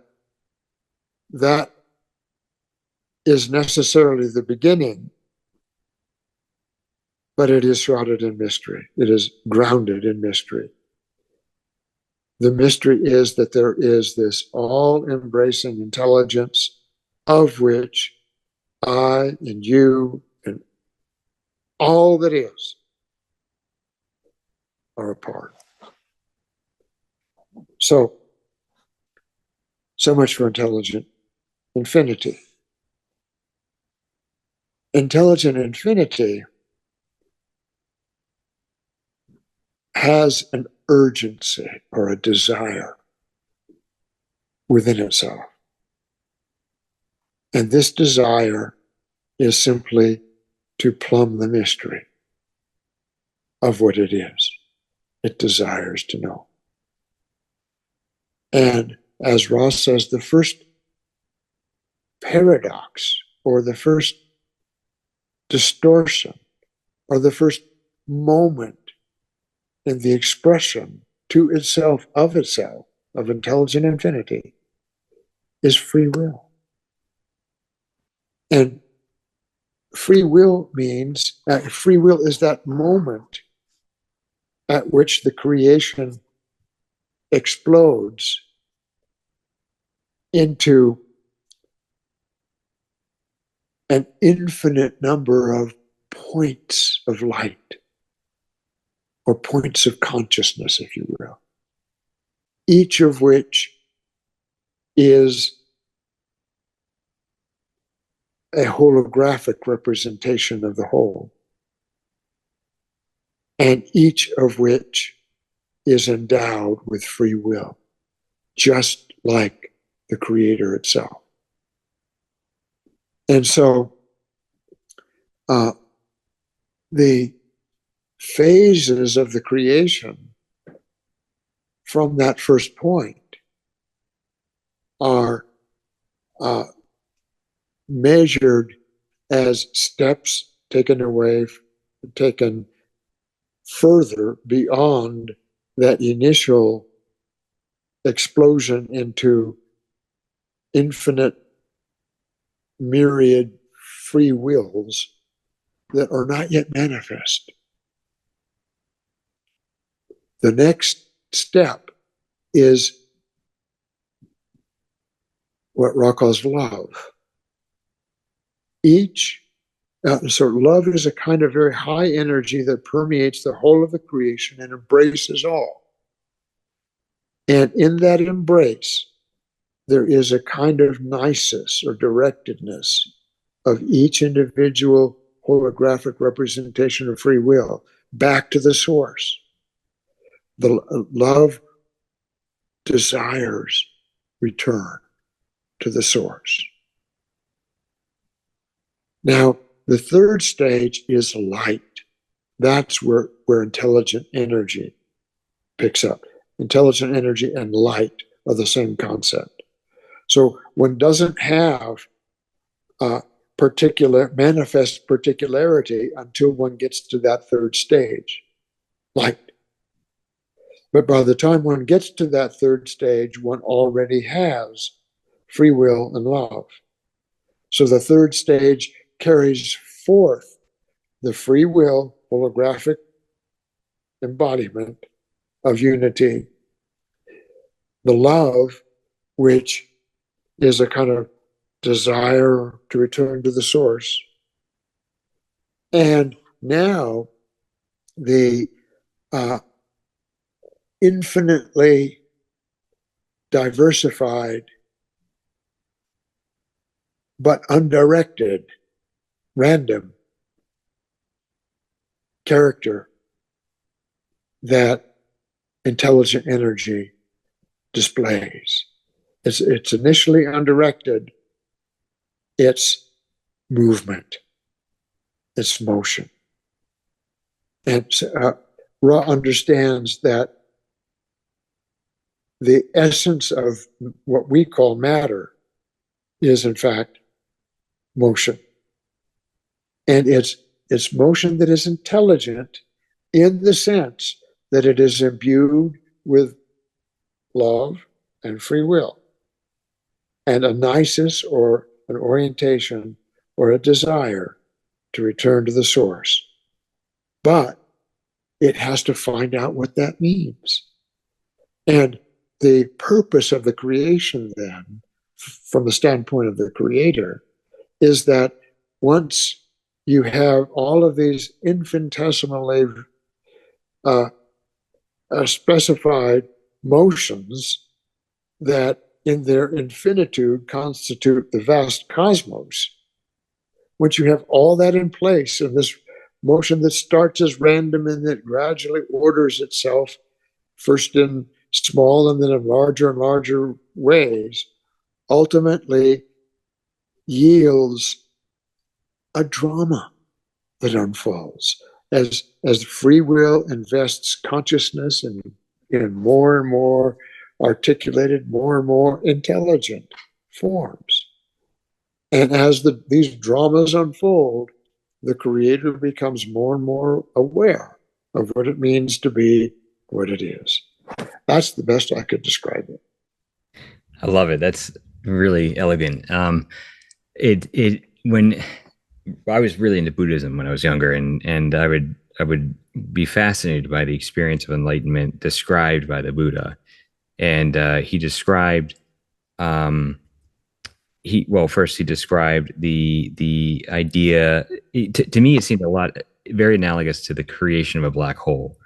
that is necessarily the beginning, but it is shrouded in mystery. It is grounded in mystery. The mystery is that there is this all-embracing intelligence of which I and you and all that is are a part. So much for intelligent infinity. Intelligent infinity has an urgency or a desire within itself. And this desire is simply to plumb the mystery of what it is. It desires to know. And as Ross says, the first paradox or the first distortion or the first moment in the expression to itself, of intelligent infinity, is free will. And free will means, free will is that moment at which the creation explodes into an infinite number of points of light or points of consciousness, if you will, each of which is a holographic representation of the whole, and each of which is endowed with free will, just like the Creator itself. And so the phases of the creation from that first point are measured as steps taken further beyond that initial explosion into infinite myriad free wills that are not yet manifest. The next step is what Ra calls love. So love is a kind of very high energy that permeates the whole of the creation and embraces all. And in that embrace, there is a kind of nisus or directedness of each individual holographic representation of free will back to the source. The love desires return to the source. Now, the third stage is light. That's where intelligent energy picks up. intelligent energy and light are the same concept. So one doesn't have manifest particularity until one gets to that third stage, light. But by the time one gets to that third stage, one already has free will and love. So the third stage carries forth the free will holographic embodiment of unity, the love, which is a kind of desire to return to the source. And now the infinitely diversified but undirected, random character that intelligent energy displays. It's initially undirected. It's movement. It's motion. And Ra understands that the essence of what we call matter is, in fact, motion. And it's motion that is intelligent in the sense that it is imbued with love and free will, and a nisus or an orientation or a desire to return to the source. But it has to find out what that means. And the purpose of the creation then, from the standpoint of the creator, is that once you have all of these infinitesimally specified motions that in their infinitude constitute the vast cosmos, once you have all that in place and this motion that starts as random and that gradually orders itself, first in small and then in larger and larger ways, ultimately yields a drama that unfolds as free will invests consciousness in more and more articulated, more and more intelligent forms. And as these dramas unfold, the creator becomes more and more aware of what it means to be what it is. That's the best I could describe it. I love it. That's really elegant. It when I was really into Buddhism when I was younger, and I would be fascinated by the experience of enlightenment described by the Buddha, and he described first he described the idea. To me, it seemed a lot very analogous to the creation of a black hole,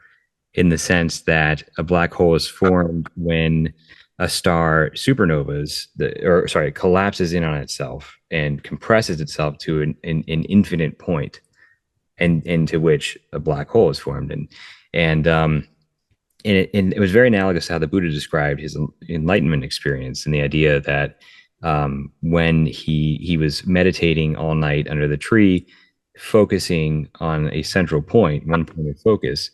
in the sense that a black hole is formed when a star collapses in on itself and compresses itself to an infinite point, and into which a black hole is formed. And it was very analogous to how the Buddha described his enlightenment experience, and the idea that when he was meditating all night under the tree, focusing on a central point, one point of focus,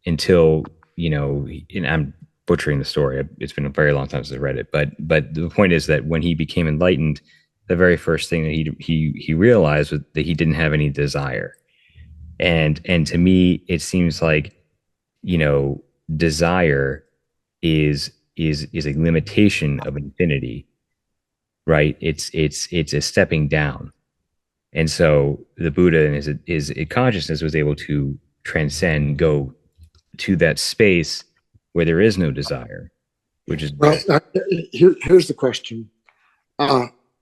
until, and I'm butchering the story. It's been a very long time since I read it, but the point is that when he became enlightened, the very first thing that he realized was that he didn't have any desire. And to me, it seems like, desire is a limitation of infinity, right? It's a stepping down. And so the Buddha in his consciousness was able to transcend, go to that space where there is no desire, which is well. Here's the question: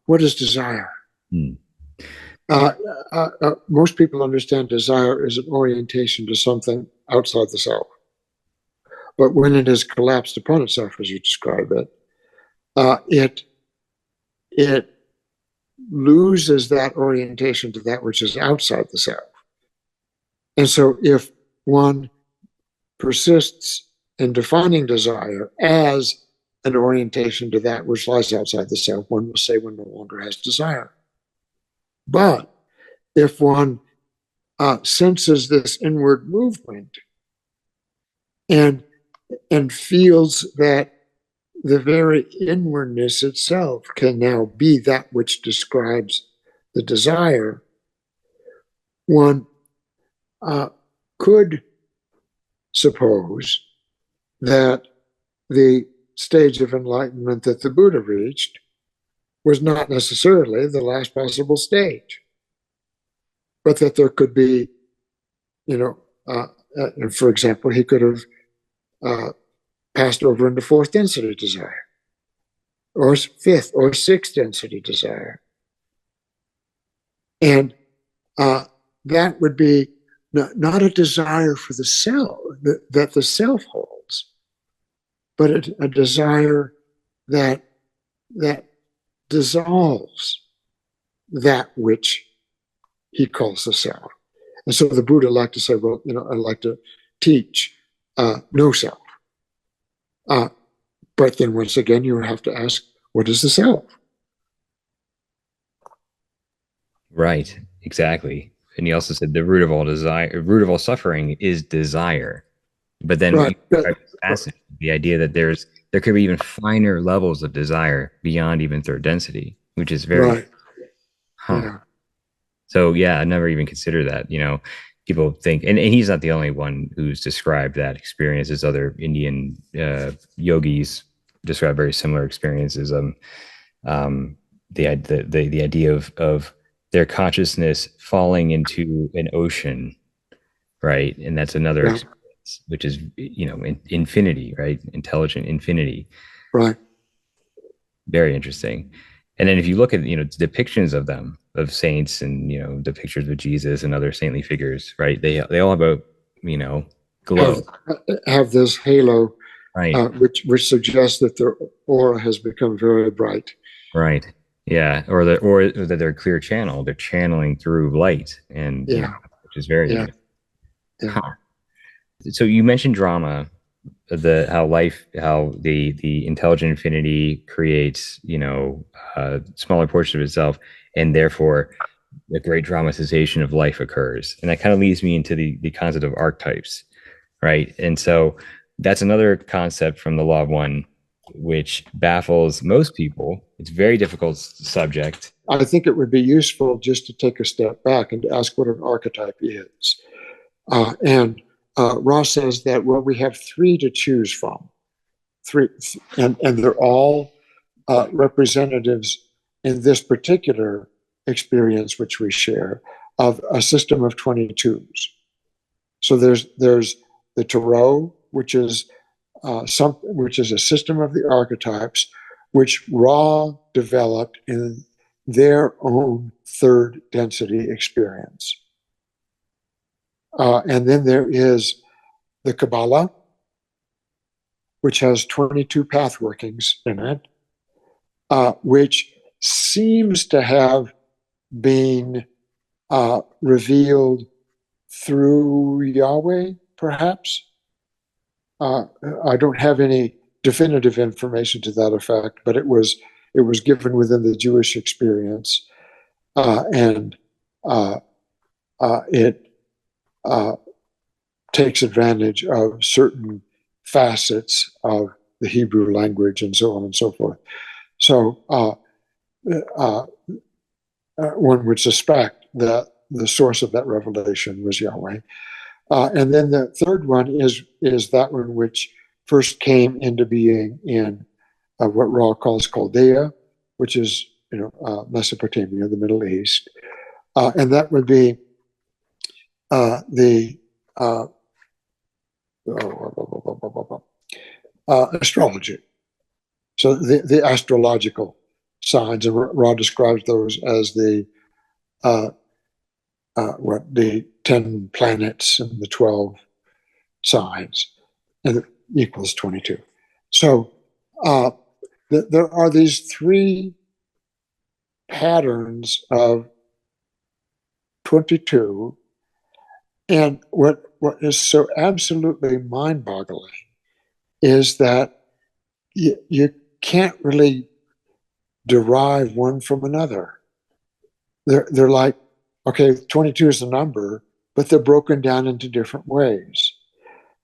what is desire? Hmm. Most people understand desire as an orientation to something outside the self, but when it has collapsed upon itself, as you describe it, it loses that orientation to that which is outside the self. And so if one persists in defining desire as an orientation to that which lies outside the self, one will say one no longer has desire. But if one senses this inward movement and and feels that the very inwardness itself can now be that which describes the desire, one could suppose that the stage of enlightenment that the Buddha reached was not necessarily the last possible stage, but that there could be, for example, he could have passed over into fourth density desire, or fifth or sixth density desire. And that would be not a desire for the self that the self holds, but a desire that dissolves that which he calls the self. And so the Buddha liked to say, well, I like to teach no self. But then once again, you have to ask, what is the self? Right, exactly. And he also said the root of all desire, root of all suffering is desire. But then Right. the idea that there could be even finer levels of desire beyond even third density, which is very, Right. Yeah. So yeah, I never even considered that. People think, and he's not the only one who's described that experience. As other Indian yogis describe very similar experiences. The idea of their consciousness falling into an ocean, right? And that's another Yeah. experience, which is infinity, right? Intelligent infinity. Right. Very interesting. And then if you look at depictions of them, of saints, and the pictures of Jesus and other saintly figures, right? They all have a glow, have this halo, right? which suggests that their aura has become very bright. Right. Yeah. Or that they're clear channel. They're channeling through light, and Yeah. which is very Yeah. interesting. Yeah. Huh. So you mentioned drama, how the intelligent infinity creates smaller portion of itself, and therefore a great dramatization of life occurs. And that kind of leads me into the concept of archetypes, right? And so that's another concept from the law of one, which baffles most people. It's a very difficult subject. I think it would be useful just to take a step back and to ask what an archetype is. And Ross says that, well, we have three to choose from, and they're all representatives in this particular experience, which we share, of a system of 22s. So there's the tarot, which is which is a system of the archetypes, which Ra developed in their own third density experience. And then there is the Kabbalah, which has 22 path workings in it, which seems to have been revealed through Yahweh, perhaps. I don't have any definitive information to that effect, but it was given within the Jewish experience, and it takes advantage of certain facets of the Hebrew language and so on and so forth. So one would suspect that the source of that revelation was Yahweh. And then the third one is that one which first came into being in what Ra calls Chaldea, which is Mesopotamia, the Middle East, and that would be the astrology. So the astrological signs, and Ra describes those as the 10 planets and the 12 signs, and it equals 22. So there are these three patterns of 22, and what is so absolutely mind-boggling is that you can't really derive one from another. They're like, okay, 22 is the number, but they're broken down into different ways.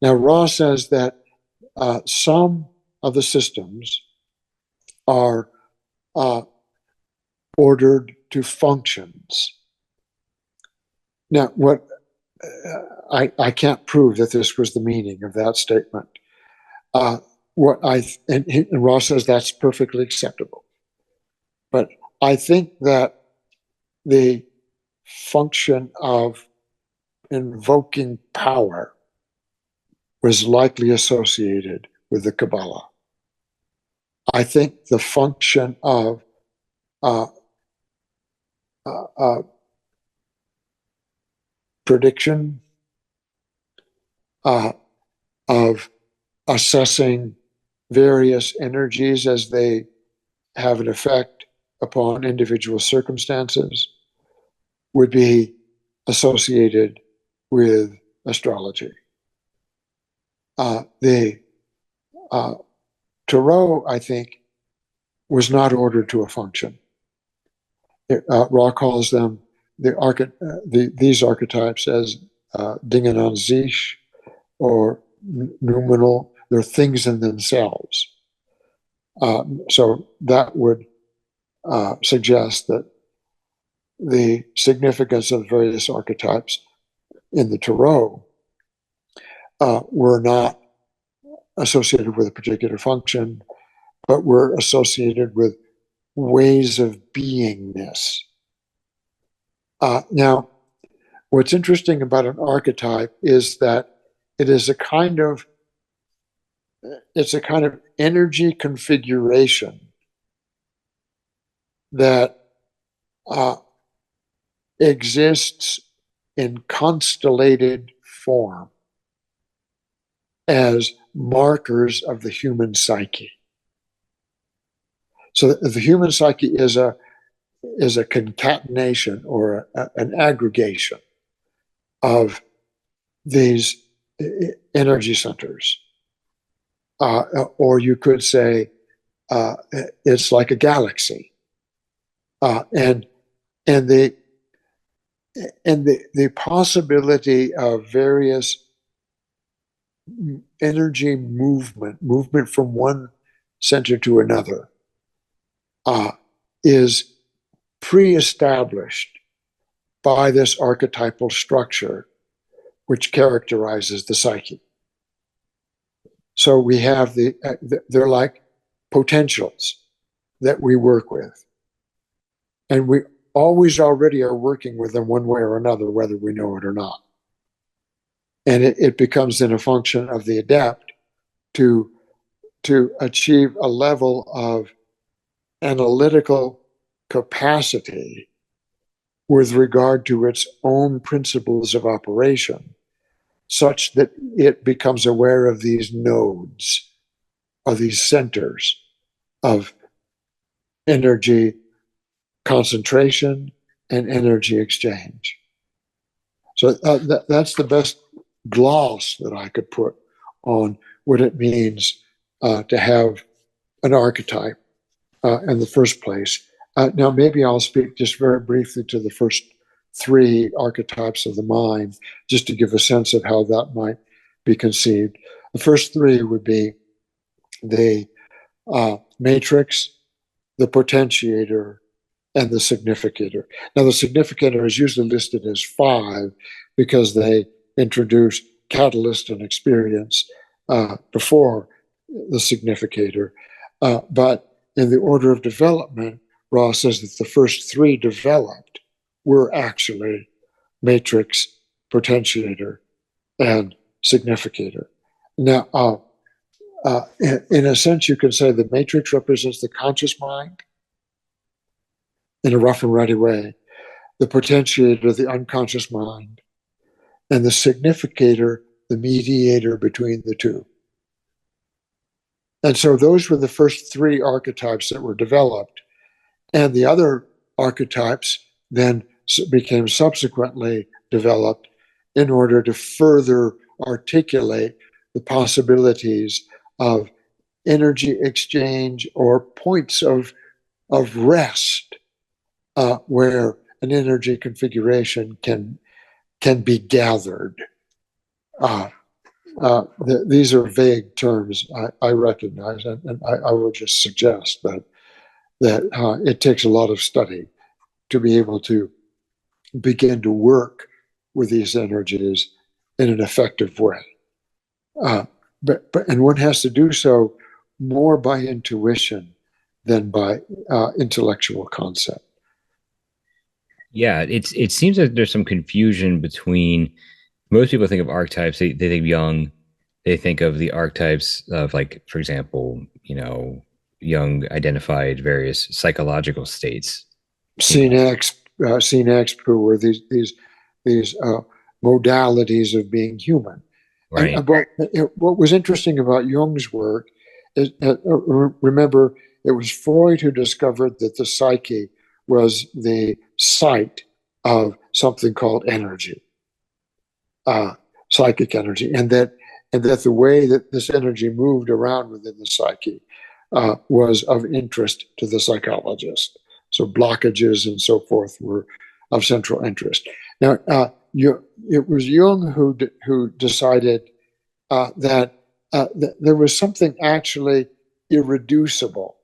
Now, Ra says that some of the systems are ordered to functions. Now, what I can't prove that this was the meaning of that statement. And Ross says that's perfectly acceptable. But I think that the function of invoking power was likely associated with the Kabbalah. I think the function of prediction, of assessing various energies as they have an effect upon individual circumstances, would be associated with astrology. The Tarot, I think, was not ordered to a function. Ra calls them these archetypes as Dingen an sich, or noumenal. They're things in themselves. So that would suggest that the significance of various archetypes in the Tarot were not associated with a particular function, but were associated with ways of beingness. Now, what's interesting about an archetype is that it's a kind of energy configuration that exists in constellated form as markers of the human psyche. So the human psyche is a concatenation or an aggregation of these energy centers. Or you could say it's like a galaxy. And the possibility of various energy movement from one center to another, is pre-established by this archetypal structure which characterizes the psyche. So we have they're like potentials that we work with. And we always already are working with them one way or another, whether we know it or not. And it becomes then a function of the adept to achieve a level of analytical capacity with regard to its own principles of operation, such that it becomes aware of these nodes, or these centers of energy concentration and energy exchange. So that's the best gloss that I could put on what it means to have an archetype in the first place. Now, maybe I'll speak just very briefly to the first three archetypes of the mind, just to give a sense of how that might be conceived. The first three would be the matrix, the potentiator, and the significator. Now, the significator is usually listed as 5 because they introduce catalyst and experience before the significator. But in the order of development, Ross says that the first 3 developed were actually matrix, potentiator, and significator. Now, in a sense, you can say the matrix represents the conscious mind in a rough and ready way, the potentiator, the unconscious mind, and the significator, the mediator between the two. And so those were the first 3 archetypes that were developed. And the other archetypes then became subsequently developed in order to further articulate the possibilities of energy exchange or points of rest where an energy configuration can be gathered these are vague terms, I recognize, and I will just suggest that it takes a lot of study to be able to begin to work with these energies in an effective way. And one has to do so more by intuition than by intellectual concept. Yeah, it seems like there's some confusion between most people think of archetypes, they think Jung, they think of the archetypes of, like, for example, Jung identified various psychological states. Scene X, who were these modalities of being human. And Right. what was interesting about Jung's work is, remember, it was Freud who discovered that the psyche was the site of something called energy, psychic energy, and that the way that this energy moved around within the psyche was of interest to the psychologist. So blockages and so forth were of central interest. Now, it was Jung who decided that there was something actually irreducible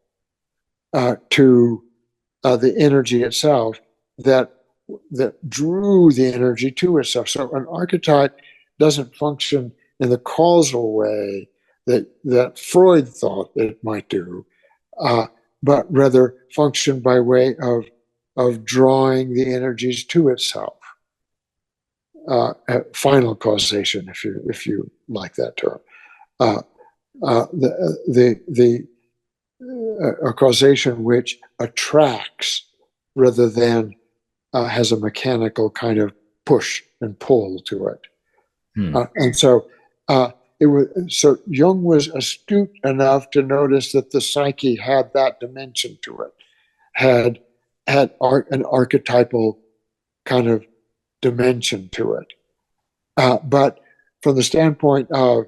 to the energy itself that drew the energy to itself. So an archetype doesn't function in the causal way that Freud thought it might do, but rather function by way of drawing the energies to itself. Final causation, if you like that term. A causation which attracts rather than has a mechanical kind of push and pull to it. And so Jung was astute enough to notice that the psyche had that dimension to it, had an archetypal kind of dimension to it. But from the standpoint of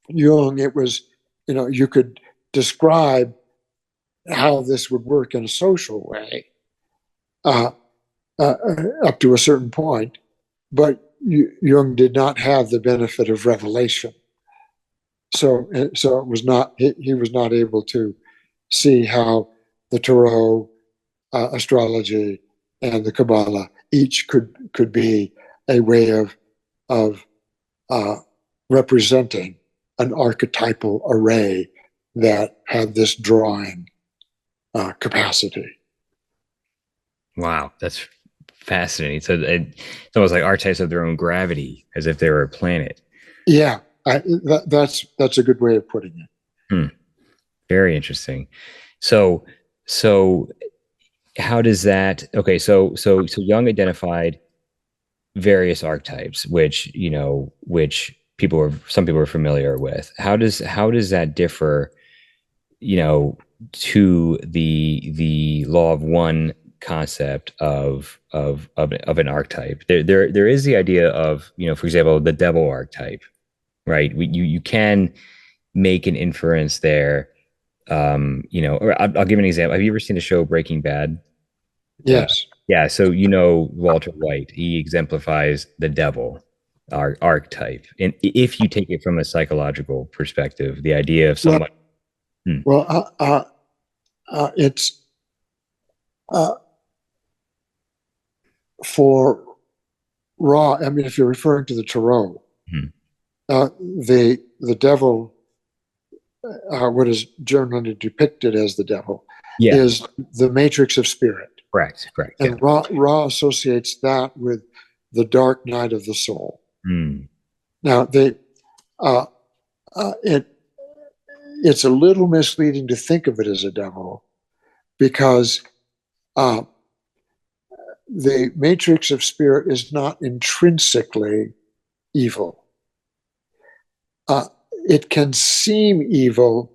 Jung, it was, you could describe how this would work in a social way up to a certain point, but Jung did not have the benefit of revelation. So it was not, he was not able to see how the Tarot, astrology, and the Kabbalah each could be a way of representing an archetypal array that had this drawing capacity. Wow, that's fascinating. So it's almost like archetypes have their own gravity, as if they were a planet. Yeah, that's a good way of putting it. Very interesting. So so how does that? Okay, so Jung identified various archetypes, which some people are familiar with. How does that differ, to the law of one concept of an archetype? There is the idea of, for example, the devil archetype, right? You can make an inference there. Or I'll give an example. Have you ever seen the show Breaking Bad? Yes. Yeah, so Walter White, he exemplifies the devil archetype, and if you take it from a psychological perspective, the idea of Well, someone. Hmm. it's for Ra. I mean, if you're referring to the Tarot, Hmm. The devil, what is generally depicted as the devil, Yeah, is the matrix of spirit. correct, yeah. And Ra associates that with the dark night of the soul. Hmm. Now, uh, it's a little misleading to think of it as a devil because uh, the matrix of spirit is not intrinsically evil. It can seem evil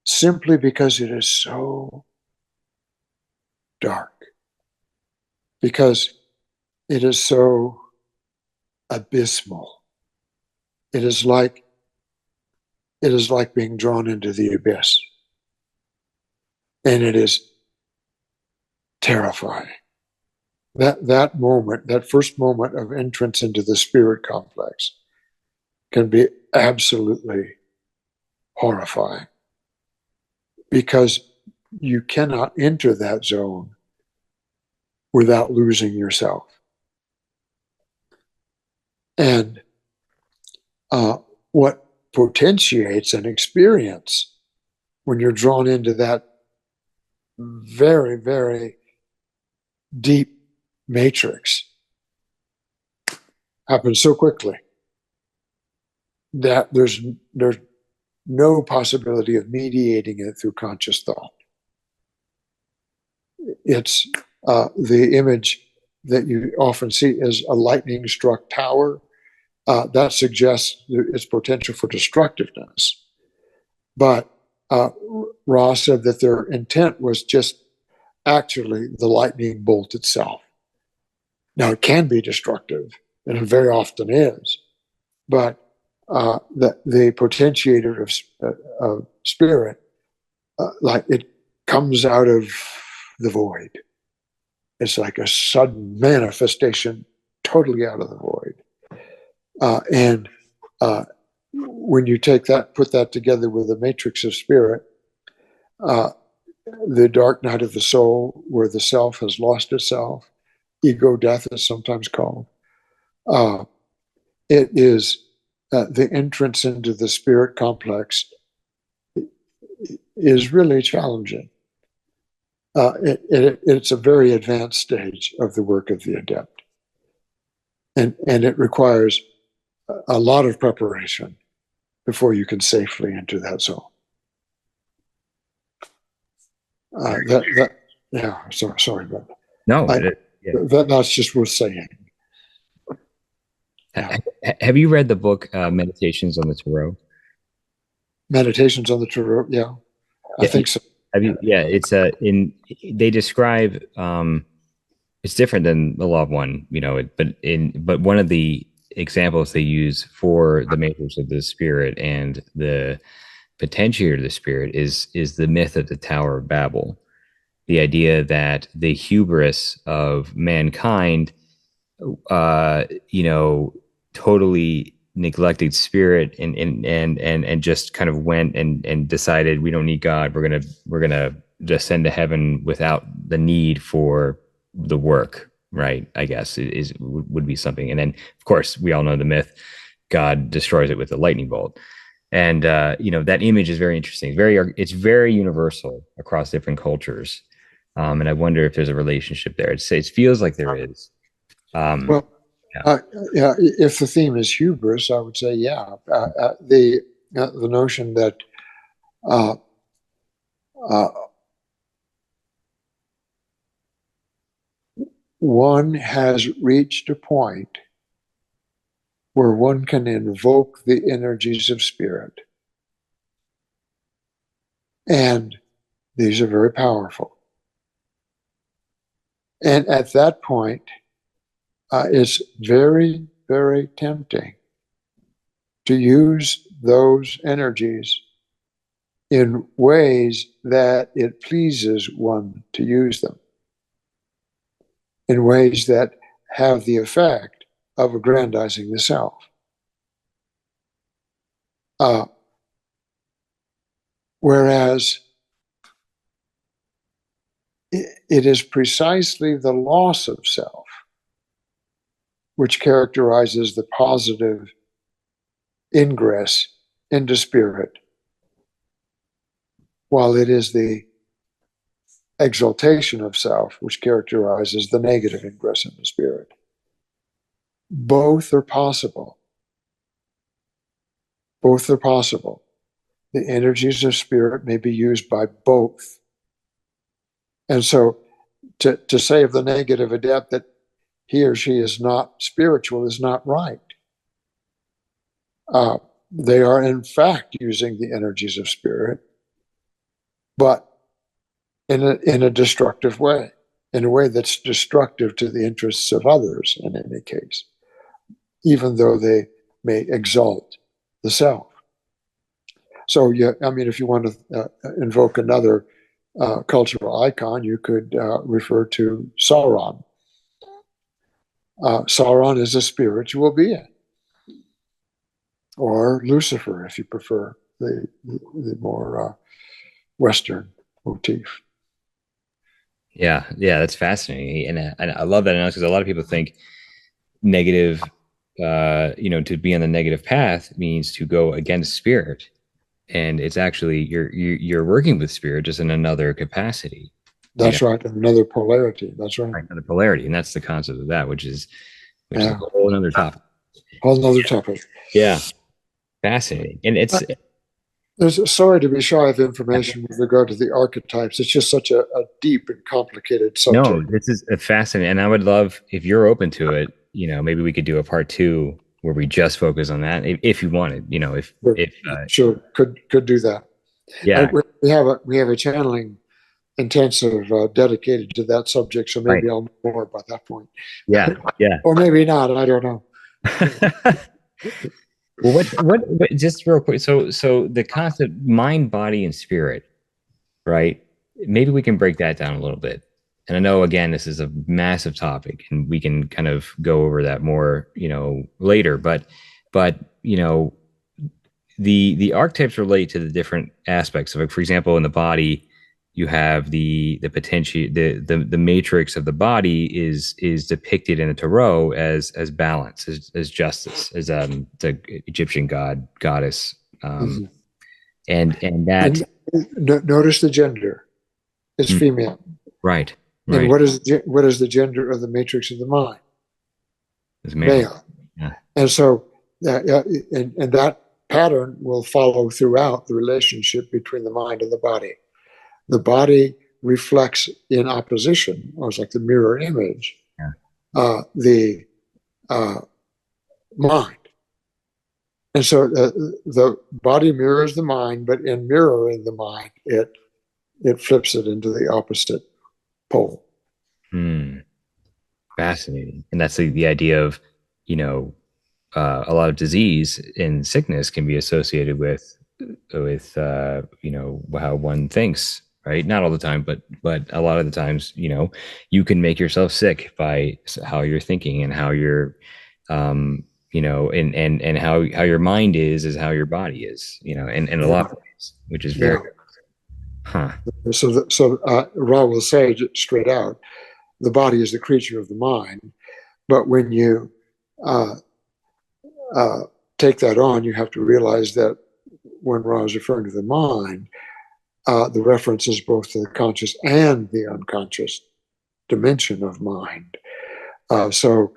simply because it is so dark, because it is so abysmal. It is like being drawn into the abyss, and it is terrifying. That moment, that first moment of entrance into the spirit complex, can be absolutely horrifying, because you cannot enter that zone without losing yourself. And what potentiates an experience when you're drawn into that very, very deep matrix happens so quickly that there's no possibility of mediating it through conscious thought. It's the image that you often see is a lightning struck tower. That suggests its potential for destructiveness. But Ra said that their intent was just actually the lightning bolt itself. Now, it can be destructive, and it very often is, but the potentiator of spirit, like it comes out of the void. It's like a sudden manifestation totally out of the void. And when you take that, put that together with the matrix of spirit, the dark night of the soul, where the self has lost itself, ego death is sometimes called, it is the entrance into the spirit complex is really challenging. It's a very advanced stage of the work of the adept. And it requires a lot of preparation before you can safely enter that zone. Sorry about that. No, that's just worth saying. Yeah. Have you read the book Meditations on the Tarot? Meditations on the Tarot, yeah. I think so. Have you? Yeah, it's they describe it's different than the Law of One, but one of the examples they use for the matrix of the spirit and the potentiator of the spirit is the myth of the Tower of Babel. The idea that the hubris of mankind, totally neglected spirit and just kind of went and decided we don't need God. We're gonna descend to heaven without the need for the work, right? I guess would be something. And then of course we all know the myth. God destroys it with a lightning bolt. And that image is very interesting. It's very universal across different cultures. And I wonder if there's a relationship there. It feels like there is. If the theme is hubris, I would say, yeah. The notion that one has reached a point where one can invoke the energies of spirit. And these are very powerful. And at that point, it's very, very tempting to use those energies in ways that it pleases one to use them, in ways that have the effect of aggrandizing the self. Whereas it is precisely the loss of self which characterizes the positive ingress into spirit, while it is the exaltation of self which characterizes the negative ingress into spirit. Both are possible. Both are possible. The energies of spirit may be used by both. And so to say of the negative adept that he or she is not spiritual is not right. They are in fact using the energies of spirit, but in a destructive way, in a way that's destructive to the interests of others in any case, even though they may exalt the self. So, if you want to invoke another cultural icon, you could refer to Sauron. Sauron is a spiritual being. or Lucifer, if you prefer the more Western motif. Yeah, yeah, that's fascinating, and I love that analysis because a lot of people think negative, to be on the negative path means to go against spirit, and it's actually you're working with spirit just in another capacity, That's right. Another polarity. That's right. right, another polarity, and that's the concept of that, which is a Yeah. whole another topic. Whole another topic. Yeah, fascinating, and it's There's sorry to be shy of information with regard to the archetypes. It's just such a deep and complicated no, subject. this is a fascinating, and I would love if you're open to it. Maybe we could do a part two where we just focus on that, if you wanted. Sure, If sure, could do that. yeah, We have a channeling intensive dedicated to that subject, so right, maybe I'll know more about that point, yeah, yeah. or maybe not. I don't know. Well, what, just real quick. So the concept mind, body, and spirit, right? Maybe we can break that down a little bit. And I know, again, this is a massive topic, and we can kind of go over that more, later. But the archetypes relate to the different aspects of it. For example, in the body, you have the potential, the matrix of the body is depicted in the tarot as balance, as justice, as the Egyptian goddess, Mhm. and that And notice the gender is mm, female. right, And right, what is the gender of the matrix of the mind? is male. Male. Yeah. And so, and that pattern will follow throughout the relationship between the mind and the body. The body reflects in opposition, or it's like the mirror image, Yeah. the uh, mind. And so the body mirrors the mind, but in mirroring the mind, it flips it into the opposite pole. Hmm. Fascinating. And that's the idea of, you know, a lot of disease and sickness can be associated with how one thinks, right? Not all the time, but a lot of the times, you can make yourself sick by how you're thinking and how you're, and how your mind is how your body is, in a lot Yeah. of ways, which is very, Yeah. huh. Ra will say straight out, the body is the creature of the mind. But when you uh, uh, take that on, you have to realize that when Ra is referring to the mind, the reference is both to the conscious and the unconscious dimension of mind. So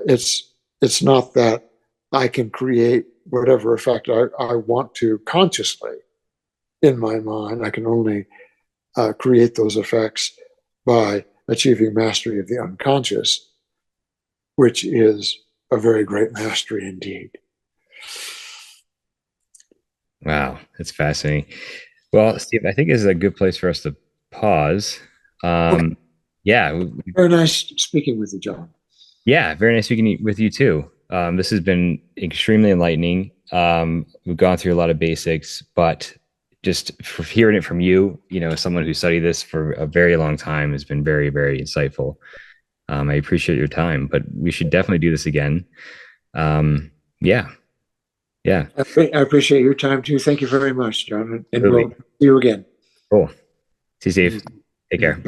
it's not that I can create whatever effect I want to consciously in my mind. I can only create those effects by achieving mastery of the unconscious, which is a very great mastery indeed. Wow, that's fascinating. Well, Steve, I think this is a good place for us to pause. Okay, Yeah, very nice speaking with you, John. yeah, very nice speaking with you too. This has been extremely enlightening. We've gone through a lot of basics, but just for hearing it from you, someone who studied this for a very long time has been very, very insightful. I appreciate your time, but we should definitely do this again. Yeah, yeah, I appreciate your time too. Thank you very much, John, and we'll absolutely. see you again. Cool. See you, Steve. Mhm. Take care.